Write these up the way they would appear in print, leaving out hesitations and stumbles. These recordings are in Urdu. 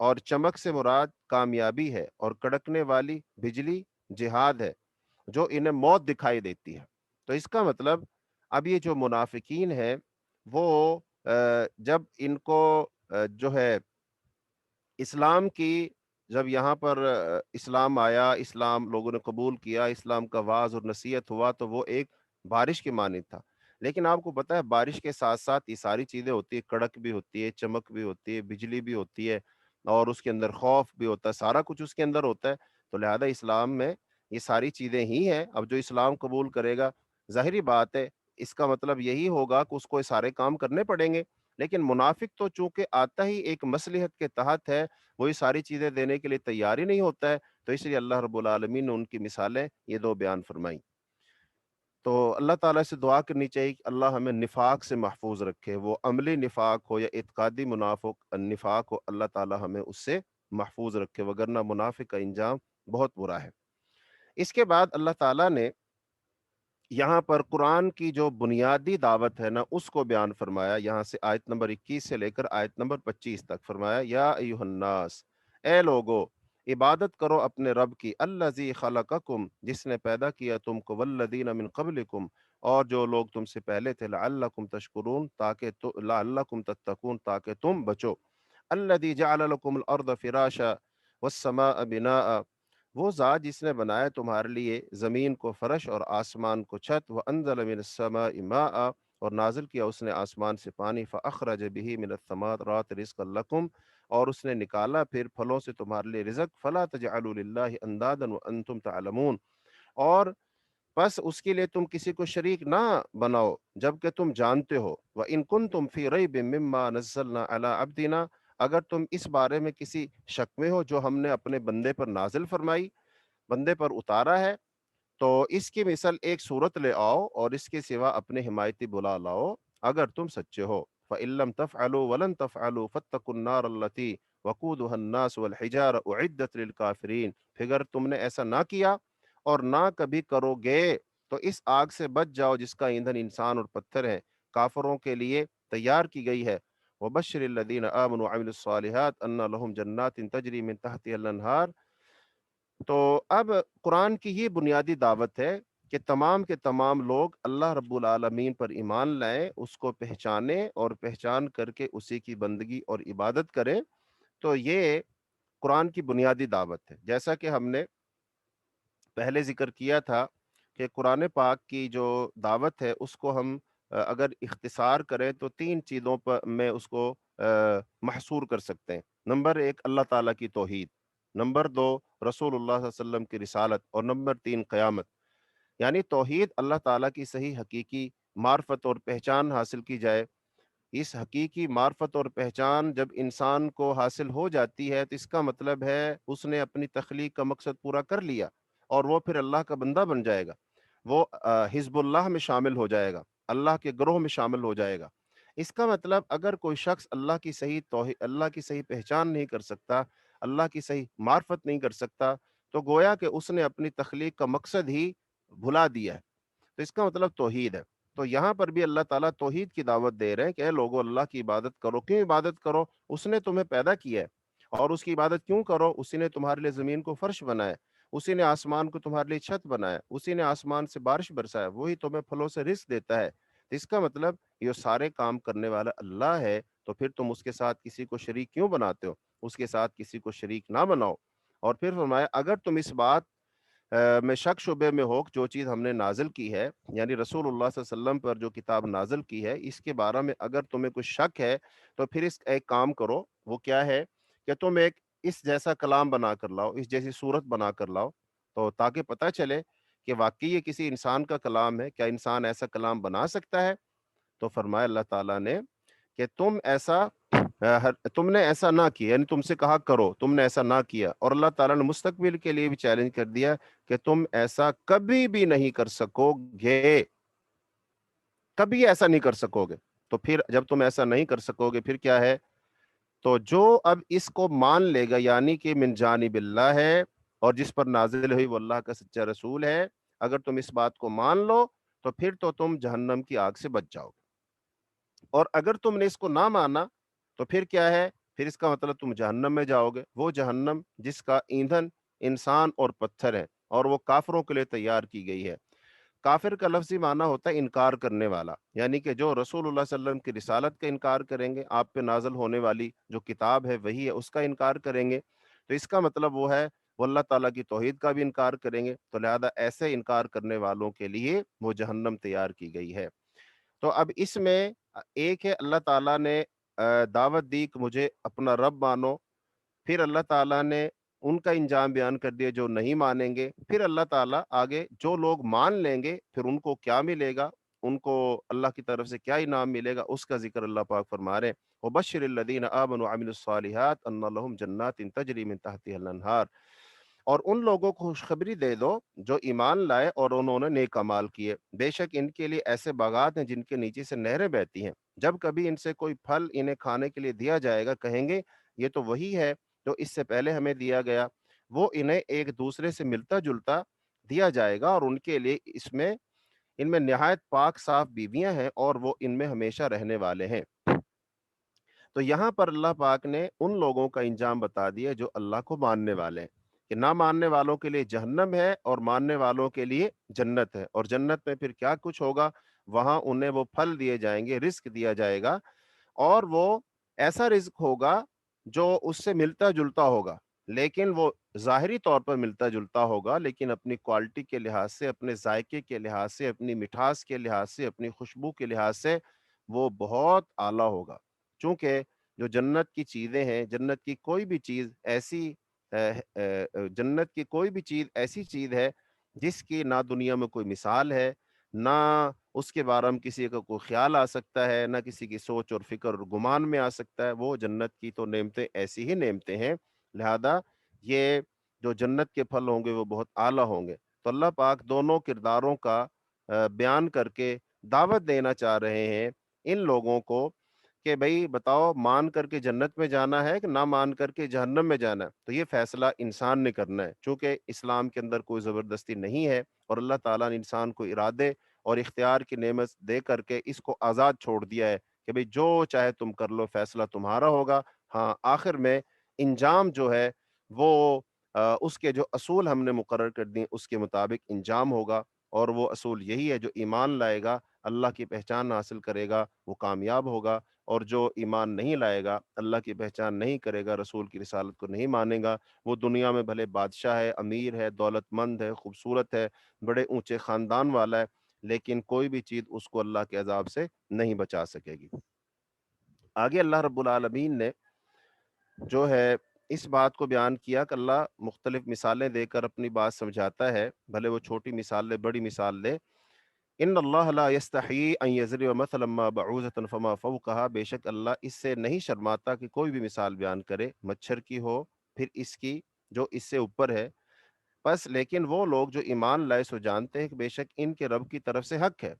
اور چمک سے مراد کامیابی ہے، اور کڑکنے والی بجلی جہاد ہے جو انہیں موت دکھائی دیتی ہے۔ تو اس کا مطلب اب یہ جو منافقین ہے وہ جب ان کو جو ہے اسلام کی، جب یہاں پر اسلام آیا، اسلام لوگوں نے قبول کیا، اسلام کا واعظ اور نصیحت ہوا، تو وہ ایک بارش کی مانند تھا۔ لیکن آپ کو پتہ ہے بارش کے ساتھ ساتھ یہ ساری چیزیں ہوتی ہے، کڑک بھی ہوتی ہے، چمک بھی ہوتی ہے، بجلی بھی ہوتی ہے، اور اس کے اندر خوف بھی ہوتا ہے، سارا کچھ اس کے اندر ہوتا ہے۔ تو لہذا اسلام میں یہ ساری چیزیں ہی ہیں۔ اب جو اسلام قبول کرے گا، ظاہری بات ہے اس کا مطلب یہی ہوگا کہ اس کو یہ سارے کام کرنے پڑیں گے۔ لیکن منافق تو چونکہ آتا ہی ایک مصلحت کے تحت ہے، وہ یہ ساری چیزیں دینے کے لیے تیار ہی نہیں ہوتا ہے، تو اس لیے اللہ رب العالمین نے ان کی مثالیں یہ دو بیان فرمائیں۔ تو اللہ تعالیٰ سے دعا کرنی چاہیے کہ اللہ ہمیں نفاق سے محفوظ رکھے، وہ عملی نفاق ہو یا اعتقادی نفاق ہو، اللہ تعالیٰ ہمیں اس سے محفوظ رکھے، وگرنہ منافق کا انجام بہت برا ہے۔ اس کے بعد اللہ تعالیٰ نے یہاں پر قرآن کی جو بنیادی دعوت ہے نا اس کو بیان فرمایا، یہاں سے آیت نمبر 21 سے لے کر آیت نمبر 25 تک فرمایا، یا ایھا الناس، اے لوگو، عبادت کرو اپنے رب کی، الذی خلقکم، جس نے پیدا کیا تم کو، والذین من قبلکم، اور جو لوگ تم سے پہلے تھے، لعلکم تشکرون، لعلکم تتقون، تاکہ تم بچو، الذی جعل لکم الارض فراشا والسماء بناء، وہ ذات جس نے بنایا تمہارے لیے زمین کو فرش اور آسمان کو چھت، وَأَنزَلَ مِنَ السَّمَاءِ مَاءً، اور نازل کیا اس نے آسمان سے پانی، فَأَخْرَجَ بِهِ مِنَ الثَّمَرَاتِ رِزْقًا لَكُمْ، اور اس نے نکالا پھر پھلوں سے تمہارے لیے رزق، فَلَا تَجْعَلُوا لِلَّهِ أَندَادًا وَأَنْتُمْ تَعْلَمُونَ، اور بس اس کے لیے تم کسی کو شریک نہ بناؤ جبکہ تم جانتے ہو، وَإِن كُنتُمْ فِي رَيْبٍ مِّمَّا نَزَّلْنَا عَلَىٰ عَبْدِنَا، اگر تم اس بارے میں کسی شک میں ہو جو ہم نے اپنے بندے پر نازل فرمائی، بندے پر اتارا ہے، تو اس کی مثل ایک صورت لے آؤ اور اس کے سوا اپنے حمایتی بلا لاؤ اگر تم سچے ہو۔ فَإِن لَّمْ تَفْعَلُوا وَلَن تَفْعَلُوا فَاتَّقُوا النَّارَ الَّتِي وَقُودُهَا النَّاسُ وَالْحِجَارَةُ أُعِدَّتْ لِلْكَافِرِينَ، پھر اگر تم نے ایسا نہ کیا اور نہ کبھی کرو گے تو اس آگ سے بچ جاؤ جس کا ایندھن انسان اور پتھر ہے، کافروں کے لیے تیار کی گئی ہے۔ وَبَشِّرِ الَّذِينَ آمَنُوا وَعَمِلُوا الصَّالِحَاتِ أَنَّ لَهُمْ جَنَّاتٍ تَجْرِي مِن تَحْتِهَا الْأَنْهَارُ۔ تو اب قرآن کی یہ بنیادی دعوت ہے کہ تمام کے تمام لوگ اللہ رب العالمین پر ایمان لائیں، اس کو پہچانیں اور پہچان کر کے اسی کی بندگی اور عبادت کریں۔ تو یہ قرآن کی بنیادی دعوت ہے۔ جیسا کہ ہم نے پہلے ذکر کیا تھا کہ قرآن پاک کی جو دعوت ہے اس کو ہم اگر اختصار کریں تو تین چیزوں پر میں اس کو محصور کر سکتے ہیں۔ نمبر ایک، اللہ تعالیٰ کی توحید، نمبر دو، رسول اللہ صلی اللہ علیہ وسلم کی رسالت، اور نمبر تین، قیامت۔ یعنی توحید، اللہ تعالیٰ کی صحیح حقیقی معرفت اور پہچان حاصل کی جائے۔ اس حقیقی معرفت اور پہچان جب انسان کو حاصل ہو جاتی ہے تو اس کا مطلب ہے اس نے اپنی تخلیق کا مقصد پورا کر لیا، اور وہ پھر اللہ کا بندہ بن جائے گا، وہ حزب اللہ میں شامل ہو جائے گا، اللہ کے گروہ میں شامل ہو جائے گا۔ اس کا مطلب اگر کوئی شخص اللہ کی صحیح پہچان نہیں کر سکتا، اللہ کی صحیح معرفت نہیں کر سکتا، تو گویا کہ اس نے اپنی تخلیق کا مقصد ہی بھلا دیا ہے۔ تو اس کا مطلب توحید ہے۔ تو یہاں پر بھی اللہ تعالیٰ توحید کی دعوت دے رہے ہیں کہ اے لوگو، اللہ کی عبادت کرو۔ کیوں عبادت کرو؟ اس نے تمہیں پیدا کیا ہے، اور اس کی عبادت کیوں کرو؟ اسی نے تمہارے لیے زمین کو فرش بنایا، اسی نے آسمان کو تمہارے لیے چھت بنایا، اسی نے آسمان سے بارش برسایا، وہی تمہیں پھلوں سے رزق دیتا ہے۔ تو اس کا مطلب یہ سارے کام کرنے والا اللہ ہے، تو پھر تم اس کے ساتھ کسی کو شریک کیوں بناتے ہو؟ اس کے ساتھ کسی کو شریک نہ بناؤ۔ اور پھر فرمایا اگر تم اس بات میں شک شبے میں ہو کہ جو چیز ہم نے نازل کی ہے، یعنی رسول اللہ صلی اللہ علیہ وسلم پر جو کتاب نازل کی ہے، اس کے بارے میں اگر تمہیں کچھ شک ہے تو پھر اس ایک کام کرو، وہ کیا ہے کہ تم ایک اس جیسا کلام بنا کر لاؤ، اس جیسی صورت بنا کر لاؤ، تو تاکہ پتہ چلے کہ واقعی یہ کسی انسان کا کلام ہے، کیا انسان ایسا کلام بنا سکتا ہے؟ تو فرمایا اللہ تعالیٰ نے کہ تم نے ایسا نہ کیا، یعنی تم سے کہا کرو، تم نے ایسا نہ کیا، اور اللہ تعالیٰ نے مستقبل کے لیے بھی چیلنج کر دیا کہ تم ایسا کبھی بھی نہیں کر سکو گے، کبھی ایسا نہیں کر سکو گے۔ تو پھر جب تم ایسا نہیں کر سکو گے پھر کیا ہے؟ تو جو اب اس کو مان لے گا، یعنی کہ من جانب اللہ ہے اور جس پر نازل ہوئی وہ اللہ کا سچا رسول ہے، اگر تم اس بات کو مان لو تو پھر تو تم جہنم کی آگ سے بچ جاؤ گے، اور اگر تم نے اس کو نہ مانا تو پھر کیا ہے؟ پھر اس کا مطلب تم جہنم میں جاؤ گے، وہ جہنم جس کا ایندھن انسان اور پتھر ہے، اور وہ کافروں کے لیے تیار کی گئی ہے۔ کافر کا لفظی معنی ہوتا ہے انکار کرنے والا، یعنی کہ جو رسول اللہ صلی اللہ علیہ وسلم کی رسالت کا انکار کریں گے، آپ پہ نازل ہونے والی جو کتاب ہے وہی ہے اس کا انکار کریں گے، تو اس کا مطلب وہ ہے وہ اللہ تعالیٰ کی توحید کا بھی انکار کریں گے، تو لہذا ایسے انکار کرنے والوں کے لیے وہ جہنم تیار کی گئی ہے۔ تو اب اس میں ایک ہے اللہ تعالیٰ نے دعوت دی کہ مجھے اپنا رب مانو، پھر اللہ تعالیٰ نے ان کا انجام بیان کر دیا جو نہیں مانیں گے، پھر اللہ تعالیٰ آگے جو لوگ مان لیں گے پھر ان کو کیا ملے گا، ان کو اللہ کی طرف سے کیا انعام ملے گا، اس کا ذکر اللہ پاک فرما رہے ہیں۔ وَبَشِّرِ الَّذِينَ آمَنُوا وَعَمِلُوا الصَّالِحَاتِ أَنَّ لَهُمْ جَنَّاتٍ تَجْرِي مِن تَحْتِهَا الْأَنْهَارُ، اور ان لوگوں کو خوشخبری دے دو جو ایمان لائے اور انہوں نے نیک اعمال کیے، بے شک ان کے لیے ایسے باغات ہیں جن کے نیچے سے نہریں بہتی ہیں، جب کبھی ان سے کوئی پھل انہیں کھانے کے لیے دیا جائے گا کہیں گے یہ تو وہی ہے جو اس سے پہلے ہمیں دیا گیا، وہ انہیں ایک دوسرے سے ملتا جلتا دیا جائے گا، اور ان کے لیے ان میں نہایت پاک صاف بیویاں ہیں اور وہ ان میں ہمیشہ رہنے والے ہیں۔ تو یہاں پر اللہ پاک نے ان لوگوں کا انجام بتا دیا جو اللہ کو ماننے والے ہیں، کہ نہ ماننے والوں کے لیے جہنم ہے اور ماننے والوں کے لیے جنت ہے، اور جنت میں پھر کیا کچھ ہوگا، وہاں انہیں وہ پھل دیے جائیں گے، رزق دیا جائے گا، اور وہ ایسا رزق ہوگا جو اس سے ملتا جلتا ہوگا، لیکن وہ ظاہری طور پر ملتا جلتا ہوگا، لیکن اپنی کوالٹی کے لحاظ سے، اپنے ذائقے کے لحاظ سے، اپنی مٹھاس کے لحاظ سے، اپنی خوشبو کے لحاظ سے وہ بہت اعلیٰ ہوگا، چونکہ جو جنت کی چیزیں ہیں، جنت کی کوئی بھی چیز ایسی جنت کی کوئی بھی چیز ایسی چیز ہے جس کی نہ دنیا میں کوئی مثال ہے، نہ اس کے بارے میں کسی کا کوئی خیال آ سکتا ہے، نہ کسی کی سوچ اور فکر اور گمان میں آ سکتا ہے، وہ جنت کی تو نعمتیں ایسی ہی نعمتیں ہیں، لہذا یہ جو جنت کے پھل ہوں گے وہ بہت اعلیٰ ہوں گے۔ تو اللہ پاک دونوں کرداروں کا بیان کر کے دعوت دینا چاہ رہے ہیں ان لوگوں کو کہ بھئی بتاؤ مان کر کے جنت میں جانا ہے کہ نہ مان کر کے جہنم میں جانا ہے، تو یہ فیصلہ انسان نے کرنا ہے، چونکہ اسلام کے اندر کوئی زبردستی نہیں ہے، اور اللہ تعالیٰ نے انسان کو ارادے اور اختیار کی نعمت دے کر کے اس کو آزاد چھوڑ دیا ہے کہ بھئی جو چاہے تم کر لو، فیصلہ تمہارا ہوگا، ہاں آخر میں انجام جو ہے وہ اس کے جو اصول ہم نے مقرر کر دی اس کے مطابق انجام ہوگا، اور وہ اصول یہی ہے جو ایمان لائے گا، اللہ کی پہچان حاصل کرے گا، وہ کامیاب ہوگا، اور جو ایمان نہیں لائے گا، اللہ کی پہچان نہیں کرے گا، رسول کی رسالت کو نہیں مانے گا، وہ دنیا میں بھلے بادشاہ ہے، امیر ہے، دولت مند ہے، خوبصورت ہے، بڑے اونچے خاندان والا ہے، لیکن کوئی بھی چیز اس کو اللہ کے عذاب سے نہیں بچا سکے گی۔ آگے اللہ رب العالمین نے جو ہے اس بات کو بیان کیا کہ اللہ مختلف مثالیں دے کر اپنی بات سمجھاتا ہے، بھلے وہ چھوٹی مثال دے، بڑی مثال دے۔ ان اللہ لا یستحیی ان یضرب مثلا ما بعوضۃ فما فوقها، بے شک اللہ اس سے نہیں شرماتا کہ کوئی بھی مثال بیان کرے، مچھر کی ہو پھر اس کی جو اس سے اوپر ہے، بس لیکن وہ لوگ جو ایمان لائے سو جانتے ہیں کہ بے شک ان کے رب کی طرف سے حق ہے،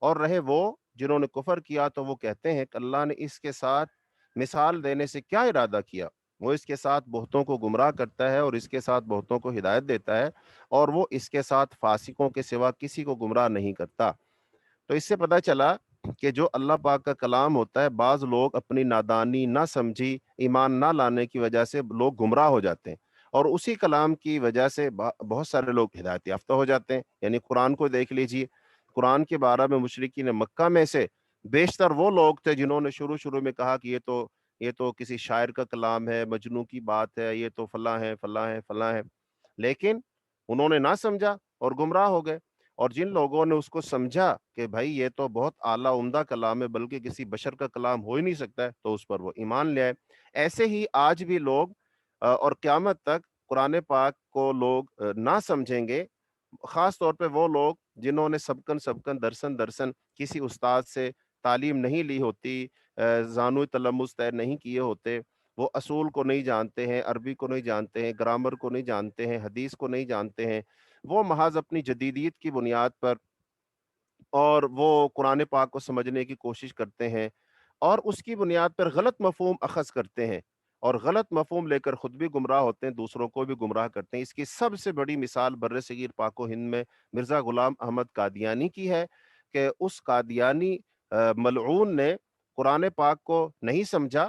اور رہے وہ جنہوں نے کفر کیا تو وہ کہتے ہیں کہ اللہ نے اس کے ساتھ مثال دینے سے کیا ارادہ کیا، وہ اس کے ساتھ بہتوں کو گمراہ کرتا ہے اور اس کے ساتھ بہتوں کو ہدایت دیتا ہے، اور وہ اس کے ساتھ فاسقوں کے سوا کسی کو گمراہ نہیں کرتا۔ تو اس سے پتہ چلا کہ جو اللہ پاک کا کلام ہوتا ہے، بعض لوگ اپنی نادانی، نہ سمجھی، ایمان نہ لانے کی وجہ سے لوگ گمراہ ہو جاتے ہیں، اور اسی کلام کی وجہ سے بہت سارے لوگ ہدایت یافتہ ہو جاتے ہیں۔ یعنی قرآن کو دیکھ لیجیے، قرآن کے بارے میں مشرکین مکہ میں سے بیشتر وہ لوگ تھے جنہوں نے شروع میں کہا کہ یہ تو کسی شاعر کا کلام ہے، مجنوں کی بات ہے، یہ تو فلاں ہے فلاں ہے فلاں ہے، لیکن انہوں نے نہ سمجھا اور گمراہ ہو گئے، اور جن لوگوں نے اس کو سمجھا کہ بھائی یہ تو بہت اعلیٰ عمدہ کلام ہے، بلکہ کسی بشر کا کلام ہو ہی نہیں سکتا ہے، تو اس پر وہ ایمان لے آئے۔ ایسے ہی آج بھی لوگ اور قیامت تک قرآن پاک کو لوگ نہ سمجھیں گے، خاص طور پہ وہ لوگ جنہوں نے سبکن درسن درسن کسی استاد سے تعلیم نہیں لی ہوتی، زانوی تلمذ طے نہیں کیے ہوتے، وہ اصول کو نہیں جانتے ہیں، عربی کو نہیں جانتے ہیں، گرامر کو نہیں جانتے ہیں، حدیث کو نہیں جانتے ہیں، وہ محض اپنی جدیدیت کی بنیاد پر اور وہ قرآن پاک کو سمجھنے کی کوشش کرتے ہیں، اور اس کی بنیاد پر غلط مفہوم اخذ کرتے ہیں، اور غلط مفہوم لے کر خود بھی گمراہ ہوتے ہیں، دوسروں کو بھی گمراہ کرتے ہیں۔ اس کی سب سے بڑی مثال بر صغیر پاک و ہند میں مرزا غلام احمد قادیانی کی ہے، کہ اس قادیانی ملعون نے قرآن پاک کو نہیں سمجھا،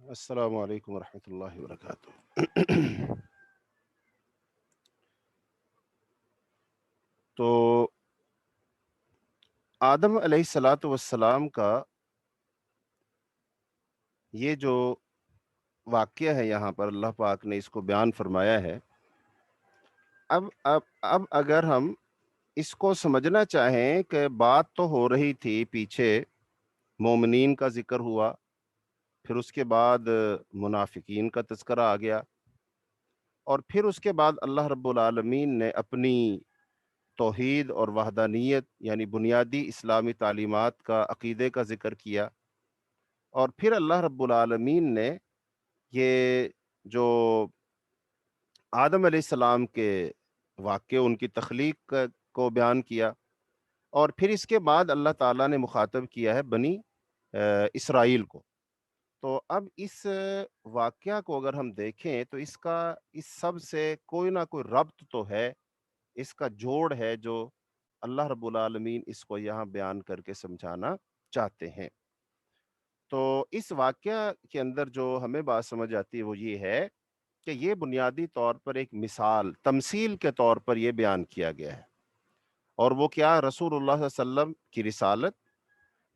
السلام علیکم ورحمۃ اللہ وبرکاتہ۔ تو آدم علیہ الصلاۃ والسلام کا یہ جو واقعہ ہے یہاں پر اللہ پاک نے اس کو بیان فرمایا ہے۔ اب اگر ہم اس کو سمجھنا چاہیں کہ بات تو ہو رہی تھی پیچھے، مومنین کا ذکر ہوا، پھر اس کے بعد منافقین کا تذکرہ آ گیا، اور پھر اس کے بعد اللہ رب العالمین نے اپنی توحید اور وحدانیت یعنی بنیادی اسلامی تعلیمات کا، عقیدے کا ذکر کیا، اور پھر اللہ رب العالمین نے یہ جو آدم علیہ السلام کے واقعے، ان کی تخلیق کو بیان کیا، اور پھر اس کے بعد اللہ تعالیٰ نے مخاطب کیا ہے بنی اسرائیل کو۔ تو اب اس واقعہ کو اگر ہم دیکھیں تو اس سب سے کوئی نہ کوئی ربط تو ہے، اس کا جوڑ ہے جو اللہ رب العالمین اس کو یہاں بیان کر کے سمجھانا چاہتے ہیں۔ تو اس واقعہ کے اندر جو ہمیں بات سمجھ آتی ہے وہ یہ ہے کہ یہ بنیادی طور پر ایک مثال، تمثیل کے طور پر یہ بیان کیا گیا ہے، اور وہ کیا؟ رسول اللہ صلی اللہ علیہ وسلم کی رسالت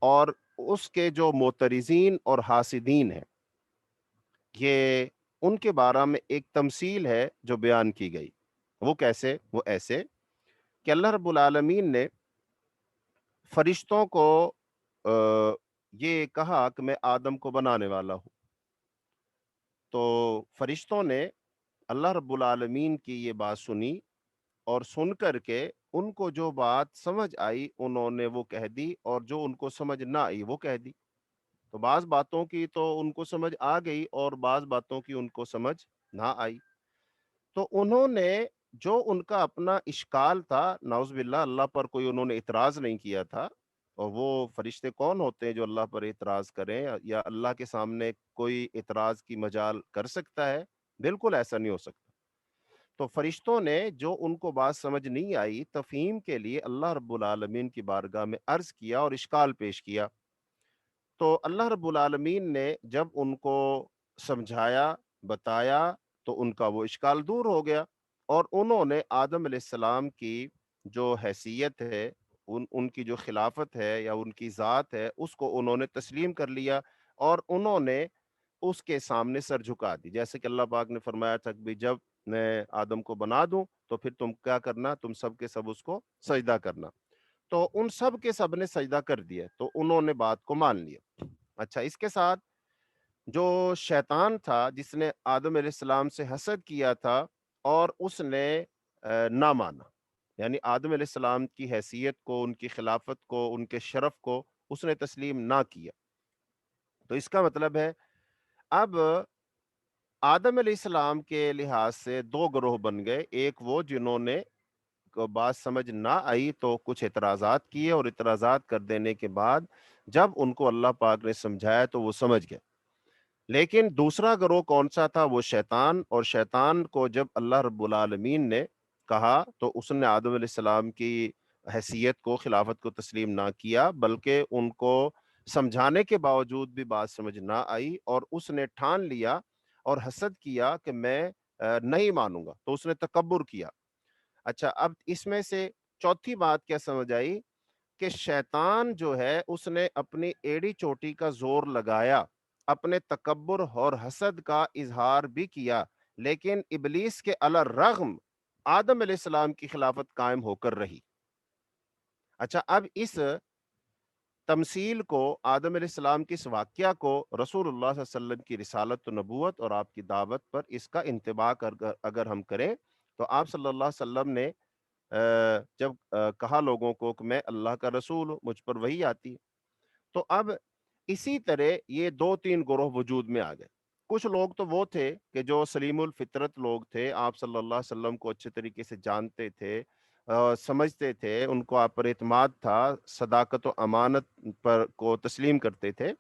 اور اس کے جو معترضین اور حاسدین ہیں، یہ ان کے بارے میں ایک تمثیل ہے جو بیان کی گئی۔ وہ کیسے؟ وہ ایسے کہ اللہ رب العالمین نے فرشتوں کو آ، یہ کہا کہ میں آدم کو بنانے والا ہوں۔ تو فرشتوں نے اللہ رب العالمین کی یہ بات سنی، اور سن کر کے ان کو جو بات سمجھ آئی انہوں نے وہ کہہ دی، اور جو ان کو سمجھ نہ آئی وہ کہہ دی۔ تو بعض باتوں کی تو ان کو سمجھ آ گئی اور بعض باتوں کی ان کو سمجھ نہ آئی۔ تو انہوں نے جو ان کا اپنا اشکال تھا، نعوذ باللہ، اللہ پر کوئی انہوں نے اعتراض نہیں کیا تھا، اور وہ فرشتے کون ہوتے ہیں جو اللہ پر اعتراض کریں، یا اللہ کے سامنے کوئی اعتراض کی مجال کر سکتا ہے؟ بالکل ایسا نہیں ہو سکتا۔ تو فرشتوں نے جو ان کو بات سمجھ نہیں آئی، تفہیم کے لیے اللہ رب العالمین کی بارگاہ میں عرض کیا اور اشکال پیش کیا۔ تو اللہ رب العالمین نے جب ان کو سمجھایا، بتایا، تو ان کا وہ اشکال دور ہو گیا، اور انہوں نے آدم علیہ السلام کی جو حیثیت ہے، ان کی جو خلافت ہے یا ان کی ذات ہے، اس کو انہوں نے تسلیم کر لیا، اور انہوں نے اس کے سامنے سر جھکا دی۔ جیسے کہ اللہ پاک نے فرمایا تھا کہ جب میں آدم کو بنا دوں تو پھر تم کیا کرنا؟ تم سب کے سب اس کو سجدہ کرنا۔ تو ان سب کے سب نے سجدہ کر دیا، تو انہوں نے بات کو مان لیا۔ اچھا، اس کے ساتھ جو شیطان تھا جس نے آدم علیہ السلام سے حسد کیا تھا، اور اس نے نہ مانا، یعنی آدم علیہ السلام کی حیثیت کو، ان کی خلافت کو، ان کے شرف کو اس نے تسلیم نہ کیا۔ تو اس کا مطلب ہے اب آدم علیہ السلام کے لحاظ سے دو گروہ بن گئے۔ ایک وہ جنہوں نے کو بات سمجھ نہ آئی تو کچھ اعتراضات کیے، اور اعتراضات کر دینے کے بعد جب ان کو اللہ پاک نے سمجھایا تو وہ سمجھ گئے۔ لیکن دوسرا گروہ کون سا تھا؟ وہ شیطان، اور شیطان کو جب اللہ رب العالمین نے کہا تو اس نے آدم علیہ السلام کی حیثیت کو، خلافت کو تسلیم نہ کیا، بلکہ ان کو سمجھانے کے باوجود بھی بات سمجھ نہ آئی، اور اس نے ٹھان لیا اور حسد کیا کہ میں نہیں مانوں گا، تو اس نے تکبر کیا۔ اچھا، اب اس میں سے چوتھی بات کیا سمجھ آئی؟ کہ شیطان جو ہے اس نے اپنی ایڑی چوٹی کا زور لگایا، اپنے تکبر اور حسد کا اظہار بھی کیا، لیکن ابلیس کے علی الرغم آدم علیہ السلام کی خلافت قائم ہو کر رہی۔ اچھا، اب اس تمثیل کو، آدم علیہ السلام کی اس واقعہ کو رسول اللہ صلی اللہ علیہ وسلم کی رسالت و نبوت اور آپ کی دعوت پر اس کا انطباق اگر ہم کریں، تو آپ صلی اللہ علیہ وسلم نے جب کہا لوگوں کو کہ میں اللہ کا رسول ہوں، مجھ پر وحی آتی ہے، تو اب اسی طرح یہ دو تین گروہ وجود میں آ گئے۔ کچھ لوگ تو وہ تھے کہ جو سلیم الفطرت لوگ تھے، آپ صلی اللہ علیہ وسلم کو اچھے طریقے سے جانتے تھے، سمجھتے تھے، ان کو آپ پر اعتماد تھا، صداقت و امانت پر کو تسلیم کرتے تھے۔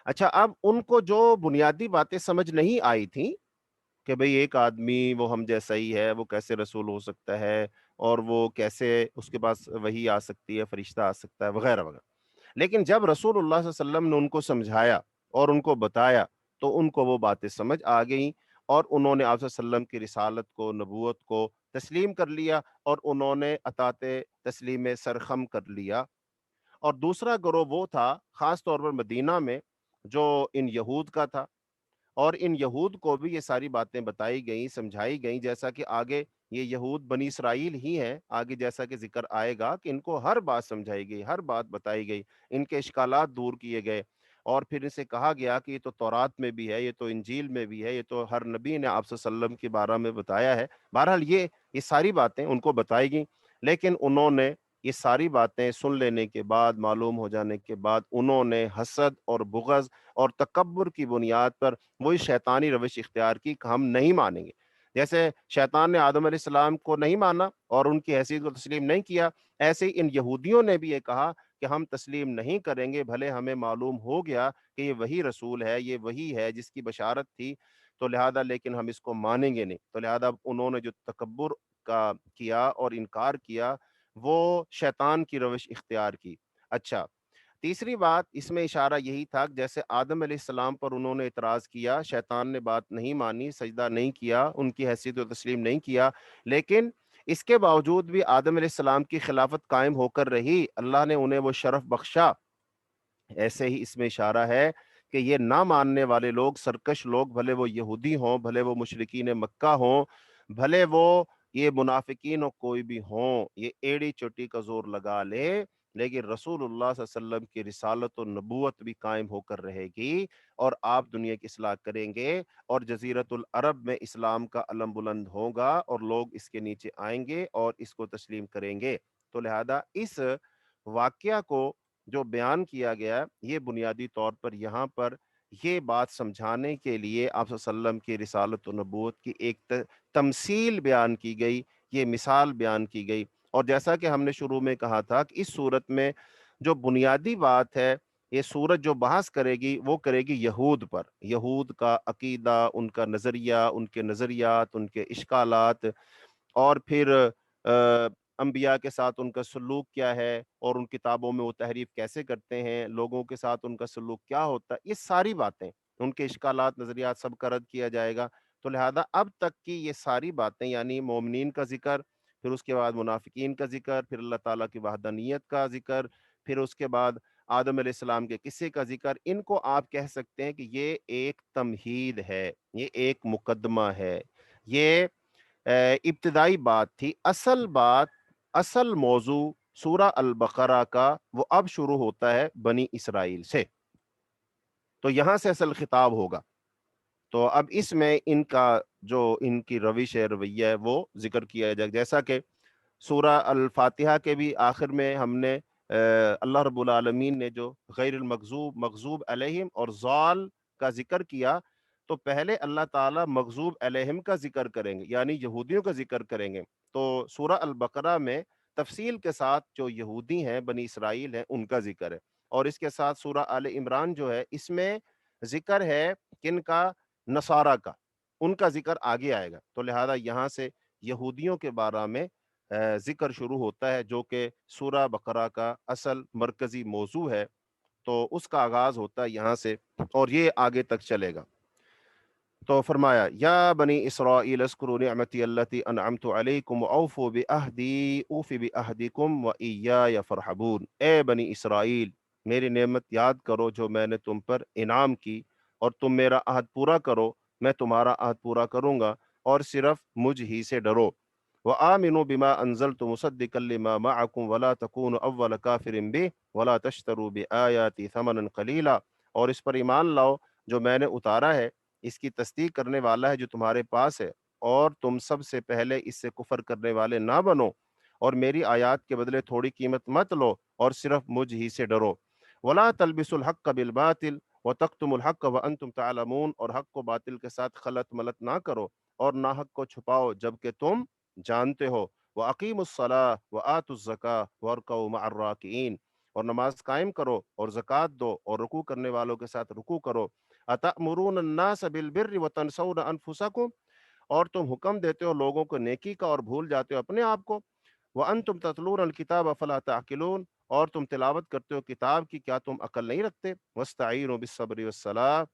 اچھا، اب ان کو جو بنیادی باتیں سمجھ نہیں آئی تھیں کہ بھئی ایک آدمی وہ ہم جیسا ہی ہے، وہ کیسے رسول ہو سکتا ہے، اور وہ کیسے اس کے پاس وحی آ سکتی ہے، فرشتہ آ سکتا ہے، وغیرہ وغیرہ۔ لیکن جب رسول اللہ صلی اللہ علیہ وسلم نے ان کو سمجھایا اور ان کو بتایا تو ان کو وہ باتیں سمجھ آ گئیں، اور انہوں نے آپ صلی اللہ علیہ وسلم کی رسالت کو، نبوت کو تسلیم کر لیا، اور انہوں نے اطاعت تسلیم سرخم کر لیا۔ اور دوسرا گروہ وہ تھا خاص طور پر مدینہ میں، جو ان یہود کا تھا، اور ان یہود کو بھی یہ ساری باتیں بتائی گئیں، سمجھائی گئیں، جیسا کہ آگے یہ یہود بنی اسرائیل ہی ہیں، آگے جیسا کہ ذکر آئے گا کہ ان کو ہر بات سمجھائی گئی، ہر بات بتائی گئی، ان کے اشکالات دور کیے گئے، اور پھر اسے کہا گیا کہ یہ تو تورات میں بھی ہے، یہ تو انجیل میں بھی ہے، یہ تو ہر نبی نے آپ صلی اللہ علیہ وسلم کے بارے میں بتایا ہے۔ بہرحال یہ ساری باتیں ان کو بتائی گئیں، لیکن انہوں نے یہ ساری باتیں سن لینے کے بعد، معلوم ہو جانے کے بعد، انہوں نے حسد اور بغض اور تکبر کی بنیاد پر وہی شیطانی روش اختیار کی کہ ہم نہیں مانیں گے۔ جیسے شیطان نے آدم علیہ السلام کو نہیں مانا اور ان کی حیثیت کو تسلیم نہیں کیا، ایسے ہی ان یہودیوں نے بھی یہ کہا کہ ہم تسلیم نہیں کریں گے، بھلے ہمیں معلوم ہو گیا کہ یہ وہی رسول ہے، یہ وہی ہے جس کی بشارت تھی، تو لہذا لیکن ہم اس کو مانیں گے نہیں۔ تو لہذا انہوں نے جو تکبر کا کیا اور انکار کیا، وہ شیطان کی روش اختیار کی۔ اچھا، تیسری بات اس میں اشارہ یہی تھا کہ جیسے آدم علیہ السلام پر انہوں نے اعتراض کیا، شیطان نے بات نہیں مانی، سجدہ نہیں کیا، ان کی حیثیت کو تسلیم نہیں کیا، لیکن اس کے باوجود بھی آدم علیہ السلام کی خلافت قائم ہو کر رہی، اللہ نے انہیں وہ شرف بخشا۔ ایسے ہی اس میں اشارہ ہے کہ یہ نہ ماننے والے لوگ، سرکش لوگ، بھلے وہ یہودی ہوں، بھلے وہ مشرکین مکہ ہوں، بھلے وہ یہ منافقین اور کوئی بھی ہوں، یہ ایڑی چوٹی کا زور لگا لے، لیکن رسول اللہ صلی اللہ علیہ وسلم کی رسالت و نبوت بھی قائم ہو کر رہے گی، اور آپ دنیا کی اصلاح کریں گے، اور جزیرت العرب میں اسلام کا علم بلند ہوگا، اور لوگ اس کے نیچے آئیں گے اور اس کو تسلیم کریں گے۔ تو لہذا اس واقعہ کو جو بیان کیا گیا، یہ بنیادی طور پر یہاں پر یہ بات سمجھانے کے لیے آپ صلی اللہ علیہ وسلم کی رسالت و نبوت کی ایک تمثیل بیان کی گئی، یہ مثال بیان کی گئی۔ اور جیسا کہ ہم نے شروع میں کہا تھا کہ اس صورت میں جو بنیادی بات ہے، یہ صورت جو بحث کرے گی وہ کرے گی یہود پر، یہود کا عقیدہ، ان کا نظریہ، ان کے نظریات، ان کے اشکالات، اور پھر انبیاء کے ساتھ ان کا سلوک کیا ہے، اور ان کتابوں میں وہ تحریف کیسے کرتے ہیں، لوگوں کے ساتھ ان کا سلوک کیا ہوتا ہے، یہ ساری باتیں، ان کے اشکالات، نظریات، سب کا رد کیا جائے گا۔ تو لہذا اب تک کی یہ ساری باتیں، یعنی مومنین کا ذکر، پھر اس کے بعد منافقین کا ذکر، پھر اللہ تعالیٰ کی وحدانیت کا ذکر، پھر اس کے بعد آدم علیہ السلام کے قصے کا ذکر، ان کو آپ کہہ سکتے ہیں کہ یہ ایک تمہید ہے، یہ ایک مقدمہ ہے، یہ ابتدائی بات تھی۔ اصل بات، اصل موضوع سورہ البقرہ کا وہ اب شروع ہوتا ہے بنی اسرائیل سے، تو یہاں سے اصل خطاب ہوگا۔ تو اب اس میں ان کا جو ان کی روش ہے، رویہ ہے، وہ ذکر کیا جائے، جیسا کہ سورہ الفاتحہ کے بھی آخر میں ہم نے اللہ رب العالمین نے جو غیر المغضوب، مغضوب علیہم اور ضال کا ذکر کیا، تو پہلے اللہ تعالیٰ مغضوب علیہم کا ذکر کریں گے، یعنی یہودیوں کا ذکر کریں گے۔ تو سورہ البقرہ میں تفصیل کے ساتھ جو یہودی ہیں، بنی اسرائیل ہیں، ان کا ذکر ہے، اور اس کے ساتھ سورہ آل عمران جو ہے، اس میں ذکر ہے کن کا؟ نصارہ کا، ان کا ذکر آگے آئے گا۔ تو لہذا یہاں سے یہودیوں کے بارے میں ذکر شروع ہوتا ہے، جو کہ سورہ بقرہ کا اصل مرکزی موضوع ہے، تو اس کا آغاز ہوتا ہے یہاں سے، اور یہ آگے تک چلے گا۔ تو فرمایا، یا بنی اسرائیل اذکروا نعمتی التی انعمت علیکم واوفوا بعہدی اوف بعہدکم وایای فرحبون۔ اے بنی اسرائیل، میری نعمت یاد کرو جو میں نے تم پر انعام کی، اور تم میرا عہد پورا کرو، میں تمہارا عہد پورا کروں گا، اور صرف مجھ ہی سے ڈرو۔ وآمنوا بما انزلت مصدقا لما معکم ولا تکونوا اول کافر بہ ولا تشتروا بآیاتی ثمنا قلیلا۔ اور اس پر ایمان لاؤ جو میں نے اتارا ہے، اس کی تصدیق کرنے والا ہے جو تمہارے پاس ہے، اور تم سب سے پہلے اس سے کفر کرنے والے نہ بنو، اور میری آیات کے بدلے تھوڑی قیمت مت لو، اور صرف مجھ ہی سے ڈرو۔ ولا تلبسوا الحق بالباطل وتکتموا الحق وانتم تعلمون۔ اور حق کو باطل کے ساتھ خلط ملط نہ کرو، اور ناحق کو چھپاؤ جبکہ تم جانتے ہو۔ وَأَقِيمُوا الصَّلَاةَ وَآتُوا الزَّكَاةَ وَارْكَعُوا مَعَ الرَّاكِعِينَ۔ اور نماز قائم کرو اور زکوٰۃ دو اور رکوع کرنے والوں کے ساتھ رکوع کرو۔ أَتَأْمُرُونَ النَّاسَ بِالْبِرِّ وَتَنْسَوْنَ أَنفُسَكُمْ۔ اور تم حکم دیتے ہو لوگوں کو نیکی کا اور بھول جاتے ہو اپنے آپ کو۔ وَأَنْتُمْ تَتْلُونَ الْكِتَابَ فَلَا تَعْقِلُونَ۔ اور تم تلاوت کرتے ہو کتاب کی، کیا تم عقل نہیں رکھتے؟ وَاسْتَعِینُوا بِالصَّبْرِ وَالصَّلَاةِ،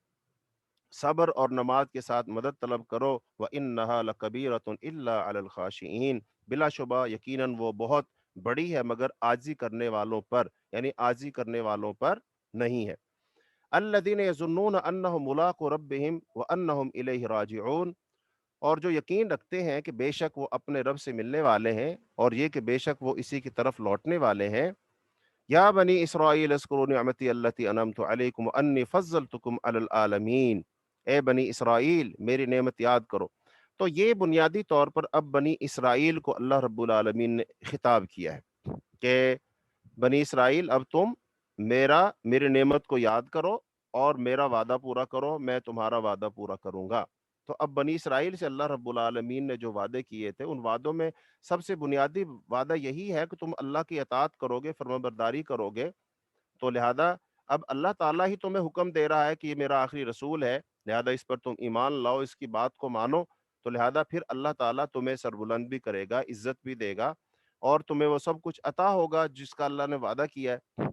صبر اور نماز کے ساتھ مدد طلب کرو، وَإِنَّهَا لَكَبِيرَةٌ إِلَّا عَلَى الْخَاشِعِينَ، بلا شبہ یقیناً وہ بہت بڑی ہے مگر عاجزی کرنے والوں پر، یعنی عاجزی کرنے والوں پر نہیں ہے۔ الذین یظنون انہم ملاقو ربہم وانہم الیہ راجعون، اور جو یقین رکھتے ہیں کہ بے شک وہ اپنے رب سے ملنے والے ہیں اور یہ کہ بے شک وہ اسی کی طرف لوٹنے والے ہیں۔ یا بنی اسرائیل اذکروا نعمتی التی انعمت علیکم وانی فضلتکم علی العالمین، اے بنی اسرائیل میری نعمت یاد کرو۔ تو یہ بنیادی طور پر اب بنی اسرائیل کو اللہ رب العالمین نے خطاب کیا ہے کہ بنی اسرائیل اب تم میری نعمت کو یاد کرو اور میرا وعدہ پورا کرو، میں تمہارا وعدہ پورا کروں گا۔ تو اب بنی اسرائیل سے اللہ رب العالمین نے جو وعدے کیے تھے ان وعدوں میں سب سے بنیادی وعدہ یہی ہے کہ تم اللہ کی اطاعت کرو گے، فرمانبرداری کرو گے، تو لہذا اب اللہ تعالیٰ ہی تمہیں حکم دے رہا ہے کہ یہ میرا آخری رسول ہے، لہذا اس پر تم ایمان لاؤ، اس کی بات کو مانو، تو لہذا پھر اللہ تعالیٰ تمہیں سربلند بھی کرے گا، عزت بھی دے گا، اور تمہیں وہ سب کچھ عطا ہوگا جس کا اللہ نے وعدہ کیا ہے۔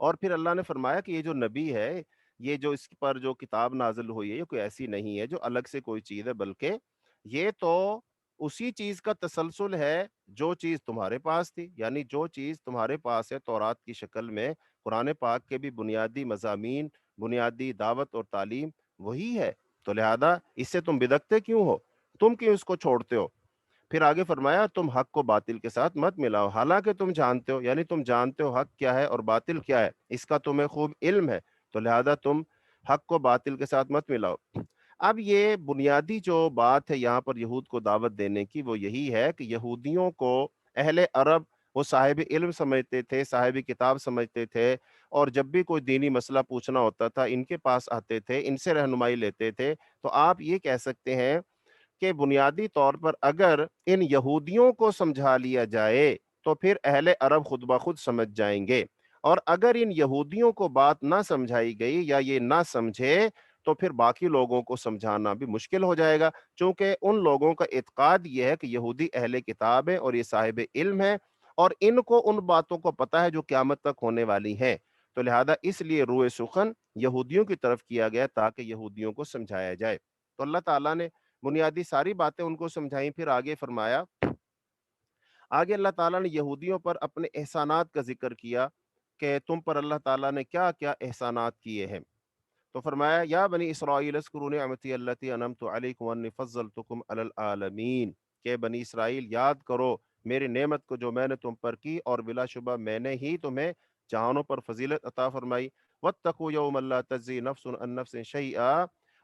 اور پھر اللہ نے فرمایا کہ یہ جو نبی ہے، یہ جو اس پر جو کتاب نازل ہوئی ہے، یہ کوئی ایسی نہیں ہے جو الگ سے کوئی چیز ہے، بلکہ یہ تو اسی چیز کا تسلسل ہے جو چیز تمہارے پاس تھی، یعنی جو چیز تمہارے پاس ہے تورات کی شکل میں، قرآن پاک کے بھی بنیادی مضامین، بنیادی دعوت اور تعلیم وہی ہے، تو لہذا اس سے تم بدکتے کیوں ہو؟ تم کیوں اس کو چھوڑتے ہو؟ پھر آگے فرمایا تم حق کو باطل کے ساتھ مت ملاؤ، حالانکہ تم جانتے ہو، یعنی تم جانتے ہو حق کیا ہے اور باطل کیا ہے، اس کا تمہیں خوب علم ہے، تو لہذا تم حق کو باطل کے ساتھ مت ملاؤ۔ اب یہ بنیادی جو بات ہے یہاں پر یہود کو دعوت دینے کی، وہ یہی ہے کہ یہودیوں کو اہل عرب وہ صاحب علم سمجھتے تھے، صاحب کتاب سمجھتے تھے، اور جب بھی کوئی دینی مسئلہ پوچھنا ہوتا تھا ان کے پاس آتے تھے، ان سے رہنمائی لیتے تھے۔ تو آپ یہ کہہ سکتے ہیں کہ بنیادی طور پر اگر ان یہودیوں کو سمجھا لیا جائے تو پھر اہل عرب خود بخود سمجھ جائیں گے، اور اگر ان یہودیوں کو بات نہ سمجھائی گئی یا یہ نہ سمجھے تو پھر باقی لوگوں کو سمجھانا بھی مشکل ہو جائے گا، چونکہ ان لوگوں کا اعتقاد یہ ہے کہ یہودی اہل کتاب ہے اور یہ صاحب علم ہے، اور ان کو ان باتوں کو پتہ ہے جو قیامت تک ہونے والی ہیں، تو لہذا اس لیے روئے سخن یہودیوں کی طرف کیا گیا تاکہ یہودیوں کو سمجھایا جائے۔ تو اللہ تعالیٰ نے بنیادی ساری باتیں ان کو سمجھائیں، پھر آگے فرمایا، آگے اللہ تعالیٰ نے یہودیوں پر اپنے احسانات کا ذکر کیا کہ تم پر اللہ تعالیٰ نے کیا کیا احسانات کیے ہیں۔ تو فرمایا یا بنی اسرائیل اذکروا نعمتی التی انعمت علیکم وانی فضلتکم علی العالمین، کہ بنی اسرائیل یاد کرو میری نعمت کو جو میں نے تم پر کی، اور بلا شبہ میں نے ہی تمہیں جہانوں پر فضیلت عطا فرمائی۔ واتقوا یوما لا تجزی نفس عن نفس شیئا،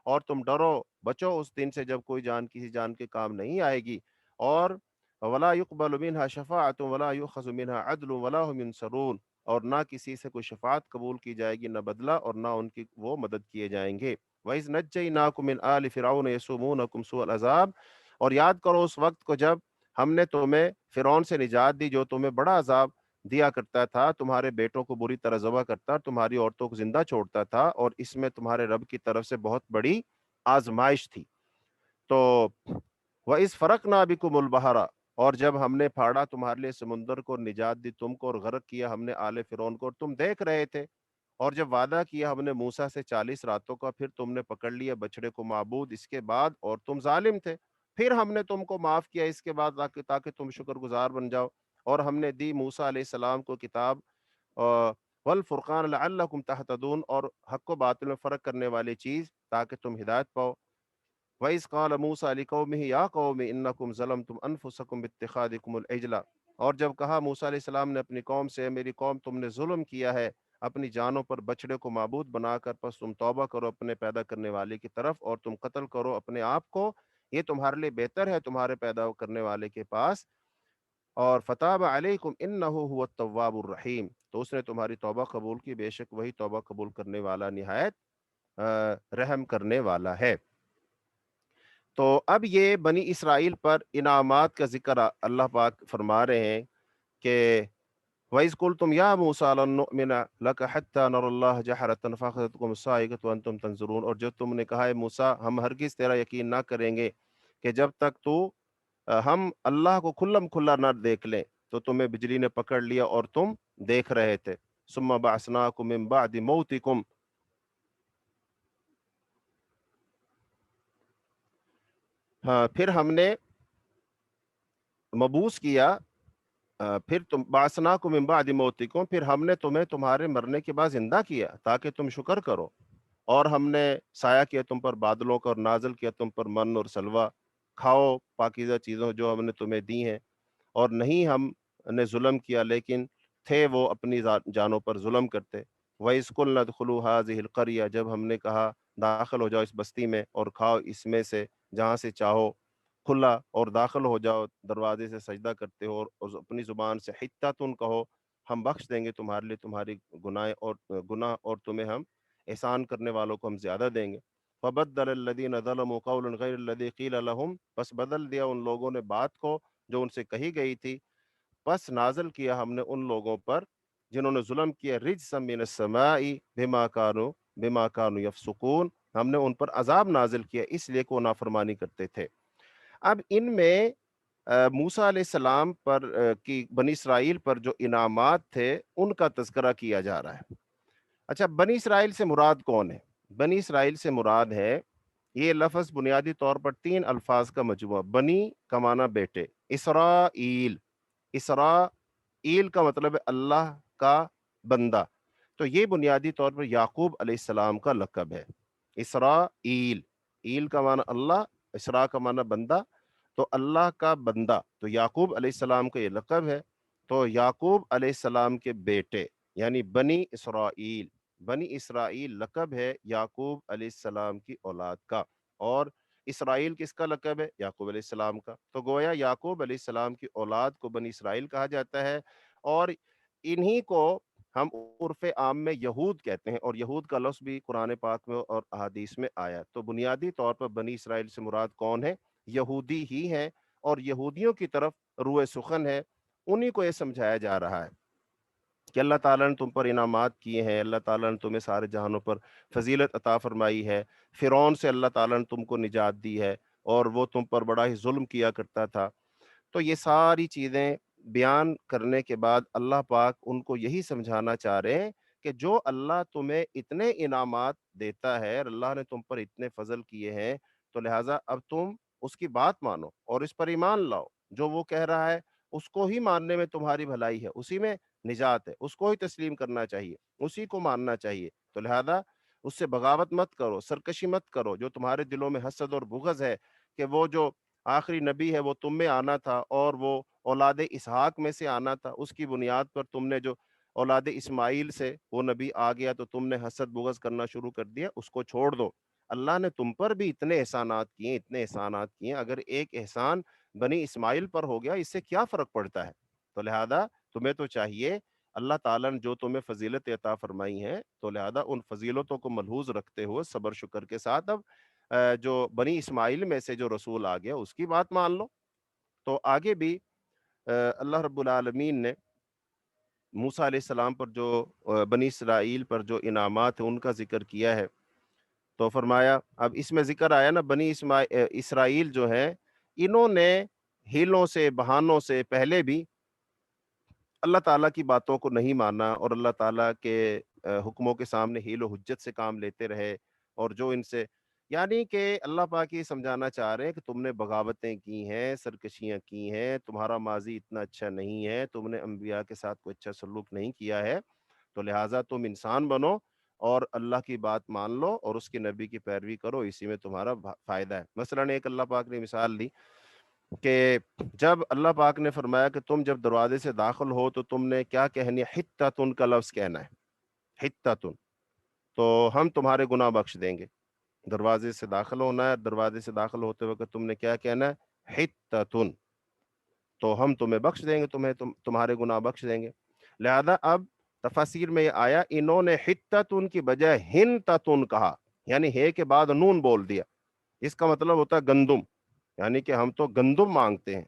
اور تم ڈرو بچو اس دن سے جب کوئی جان کسی جان کے کام نہیں آئے گی، اور ولا يقبل منها شفاعۃ ولا يؤخذ منها عدل ولا هم ينصرون، اور نہ کسی سے کوئی شفاعت قبول کی جائے گی نہ بدلہ، اور نہ ان کی وہ مدد کیے جائیں گے۔ وَإِذْ نَجَّيْنَاكُمْ مِنْ آلِ فِرْعَوْنَ يَسُومُونَكُمْ سُوءَ الْعَذَابِ، اور یاد کرو اس وقت کو جب ہم نے تمہیں فرعون سے نجات دی جو تمہیں بڑا عذاب دیا کرتا تھا، تمہارے بیٹوں کو بری طرح ذبح کرتا، تمہاری عورتوں کو زندہ چھوڑتا تھا، اور اس میں تمہارے رب کی طرف سے بہت بڑی آزمائش تھی۔ تو وَإِذْ فَرَقْنَا بِكُمُ الْبَحْرَ، اور جب ہم نے پھاڑا تمہارے لیے سمندر کو، نجات دی تم کو، اور غرق کیا ہم نے آل فرعون کو، اور تم دیکھ رہے تھے، اور جب وعدہ کیا ہم نے موسیٰ سے 40 راتوں کا، پھر تم نے پکڑ لیا بچڑے کو معبود اس کے بعد، اور تم ظالم تھے، پھر ہم نے تم کو معاف کیا اس کے بعد تاکہ تم شکر گزار بن جاؤ، اور ہم نے دی موسیٰ علیہ السلام کو کتاب والفرقان لعلکم تہتدون، اور حق و باطل میں فرق کرنے والی چیز تاکہ تم ہدایت پاؤ۔ وَإِذْ قَالَ مُوسَىٰ لِقَوْمِهِ يَا قَوْمِ إِنَّكُمْ ظَلَمْتُمْ أَنفُسَكُمْ بِاتِّخَاذِكُمُ الْعِجْلَ، اور جب کہا موسیٰ علیہ السلام نے اپنی قوم سے، میری قوم تم نے ظلم کیا ہے اپنی جانوں پر بچڑے کو معبود بنا کر، پس تم توبہ کرو اپنے پیدا کرنے والے کی طرف، اور تم قتل کرو اپنے آپ کو، یہ تمہارے لیے بہتر ہے تمہارے پیدا کرنے والے کے پاس، اور فتاب علیکم انہ هو التواب الرحیم، تو اس نے تمہاری توبہ قبول کی، بے شک وہی توبہ قبول کرنے والا نہایت رحم کرنے والا ہے۔ تو اب یہ بنی اسرائیل پر انعامات کا ذکر اللہ پاک فرما رہے ہیں کہ وَإِذْ قُلْتُمْ يَا مُوسَىٰ لَن نُّؤْمِنَ لَكَ حَتَّىٰ نَرَى اللَّهَ جَهْرَةً فَأَخَذَتْكُمُ الصَّاعِقَةُ وَأَنتُمْ تَنظُرُونَ، اور جب تم نے کہا ہے موسیٰ ہم ہرگز تیرا یقین نہ کریں گے کہ جب تک تو ہم اللہ کو کھلم کھلا نہ دیکھ لیں، تو تمہیں بجلی نے پکڑ لیا اور تم دیکھ رہے تھے. ثم بعثناکم من بعد موتکم. ہاں پھر ہم نے مبعوث کیا، پھر تم بعثناکم من بعد موتکم، پھر ہم نے تمہیں تمہارے مرنے کے بعد زندہ کیا تاکہ تم شکر کرو. اور ہم نے سایہ کیا تم پر بادلوں کا اور نازل کیا تم پر من اور سلوہ. کھاؤ پاکیزہ چیزوں جو ہم نے تمہیں دی ہیں. اور نہیں ہم نے ظلم کیا لیکن تھے وہ اپنی جانوں پر ظلم کرتے. وَإِذْ قُلْنَا ادْخُلُوا هَٰذِهِ الْقَرْيَةَ، جب ہم نے کہا داخل ہو جاؤ اس بستی میں اور کھاؤ اس میں سے جہاں سے چاہو. کھلا اور داخل ہو جاؤ دروازے سے سجدہ کرتے ہو اور اپنی زبان سے حتّۃٌ کہو، ہم بخش دیں گے تمہارے لیے تمہاری گناہ اور تمہیں ہم احسان کرنے والوں کو ہم زیادہ دیں گے. فَبَدَّلَ الَّذِينَ ظَلَمُوا قَوْلًا غَيْرَ الَّذِي قِيلَ لَهُمْ، بس بدل دیا ان لوگوں نے بات کو جو ان سے کہی گئی تھی. پس نازل کیا ہم نے ان لوگوں پر جنہوں نے ظلم کیا رجسا من السماء بما كانوا یفسقون، ہم نے ان پر عذاب نازل کیا اس لیے کہ وہ نافرمانی کرتے تھے. اب ان میں موسیٰ علیہ السلام پر کی بنی اسرائیل پر جو انعامات تھے ان کا تذکرہ کیا جا رہا ہے. اچھا بنی اسرائیل سے مراد کون ہے؟ بنی اسرائیل سے مراد ہے، یہ لفظ بنیادی طور پر 3 الفاظ کا مجموعہ. بنی کا معنی بیٹے، اسرائیل، اسرائیل کا مطلب ہے اللہ کا بندہ. تو یہ بنیادی طور پر یعقوب علیہ السلام کا لقب ہے. اسرائیل، ایل کا معنی اللہ، اسرا کا معنی بندہ، تو اللہ کا بندہ، تو یعقوب علیہ السلام کا یہ لقب ہے. تو یعقوب علیہ السلام کے بیٹے یعنی بنی اسرائیل. بنی اسرائیل لقب ہے یعقوب علیہ السلام کی اولاد کا، اور اسرائیل کس کا لقب ہے؟ یعقوب علیہ السلام کا. تو گویا یعقوب علیہ السلام کی اولاد کو بنی اسرائیل کہا جاتا ہے، اور انہی کو ہم عرف عام میں یہود کہتے ہیں، اور یہود کا لفظ بھی قرآن پاک میں اور احادیث میں آیا. تو بنیادی طور پر بنی اسرائیل سے مراد کون ہے؟ یہودی ہی ہیں، اور یہودیوں کی طرف روئے سخن ہے. انہی کو یہ سمجھایا جا رہا ہے کہ اللہ تعالیٰ نے تم پر انعامات کیے ہیں، اللہ تعالیٰ نے تمہیں سارے جہانوں پر فضیلت عطا فرمائی ہے. فرعون سے اللہ تعالیٰ نے تم کو نجات دی ہے اور وہ تم پر بڑا ہی ظلم کیا کرتا تھا. تو یہ ساری چیزیں بیان کرنے کے بعد اللہ پاک ان کو یہی سمجھانا چاہ رہے ہیں کہ جو اللہ تمہیں اتنے انعامات دیتا ہے اور اللہ نے تم پر اتنے فضل کیے ہیں، تو لہٰذا اب تم اس کی بات مانو اور اس پر ایمان لاؤ. جو وہ کہہ رہا ہے اس کو ہی ماننے میں تمہاری بھلائی ہے، اسی میں نجات ہے، اس کو ہی تسلیم کرنا چاہیے، اسی کو ماننا چاہیے. تو لہذا اس سے بغاوت مت کرو، سرکشی مت کرو. جو تمہارے دلوں میں حسد اور بغض ہے کہ وہ جو آخری نبی ہے وہ تم میں آنا تھا اور وہ اولاد اسحاق میں سے آنا تھا، اس کی بنیاد پر تم نے جو اولاد اسماعیل سے وہ نبی آ گیا تو تم نے حسد بغض کرنا شروع کر دیا، اس کو چھوڑ دو. اللہ نے تم پر بھی اتنے احسانات کیے، اتنے احسانات کیے، اگر ایک احسان بنی اسماعیل پر ہو گیا اس سے کیا فرق پڑتا ہے؟ تو لہذا تمہیں تو چاہیے، اللہ تعالیٰ نے جو تمہیں فضیلت عطا فرمائی ہیں تو لہذا ان فضیلتوں کو ملحوظ رکھتے ہوئے صبر شکر کے ساتھ اب جو بنی اسماعیل میں سے جو رسول آ گیا اس کی بات مان لو. تو آگے بھی اللہ رب العالمین نے موسیٰ علیہ السلام پر جو بنی اسرائیل پر جو انعامات ہیں ان کا ذکر کیا ہے. تو فرمایا، اب اس میں ذکر آیا نا بنی اسرائیل جو ہیں، انہوں نے ہیلوں سے بہانوں سے پہلے بھی اللہ تعالیٰ کی باتوں کو نہیں مانا اور اللہ تعالیٰ کے حکموں کے سامنے حیل و حجت سے کام لیتے رہے. اور جو ان سے یعنی کہ اللہ پاک یہ سمجھانا چاہ رہے ہیں کہ تم نے بغاوتیں کی ہیں، سرکشیاں کی ہیں، تمہارا ماضی اتنا اچھا نہیں ہے، تم نے انبیاء کے ساتھ کوئی اچھا سلوک نہیں کیا ہے. تو لہٰذا تم انسان بنو اور اللہ کی بات مان لو اور اس کے نبی کی پیروی کرو، اسی میں تمہارا فائدہ ہے. مثلاً ایک اللہ پاک نے مثال دی کہ جب اللہ پاک نے فرمایا کہ تم جب دروازے سے داخل ہو تو تم نے کیا کہنی ہے؟ حتتن کا لفظ کہنا ہے، حتتن، تو ہم تمہارے گناہ بخش دیں گے. دروازے سے داخل ہونا ہے، دروازے سے داخل ہوتے وقت تم نے کیا کہنا ہے؟ حتتن، تو ہم تمہیں بخش دیں گے، تمہارے گناہ بخش دیں گے. لہذا اب تفاسیر میں یہ آیا انہوں نے حتتن کی بجائے ہنتتن کہا، یعنی ہے کے بعد نون بول دیا. اس کا مطلب ہوتا ہے گندم، یعنی کہ ہم تو گندم مانگتے ہیں،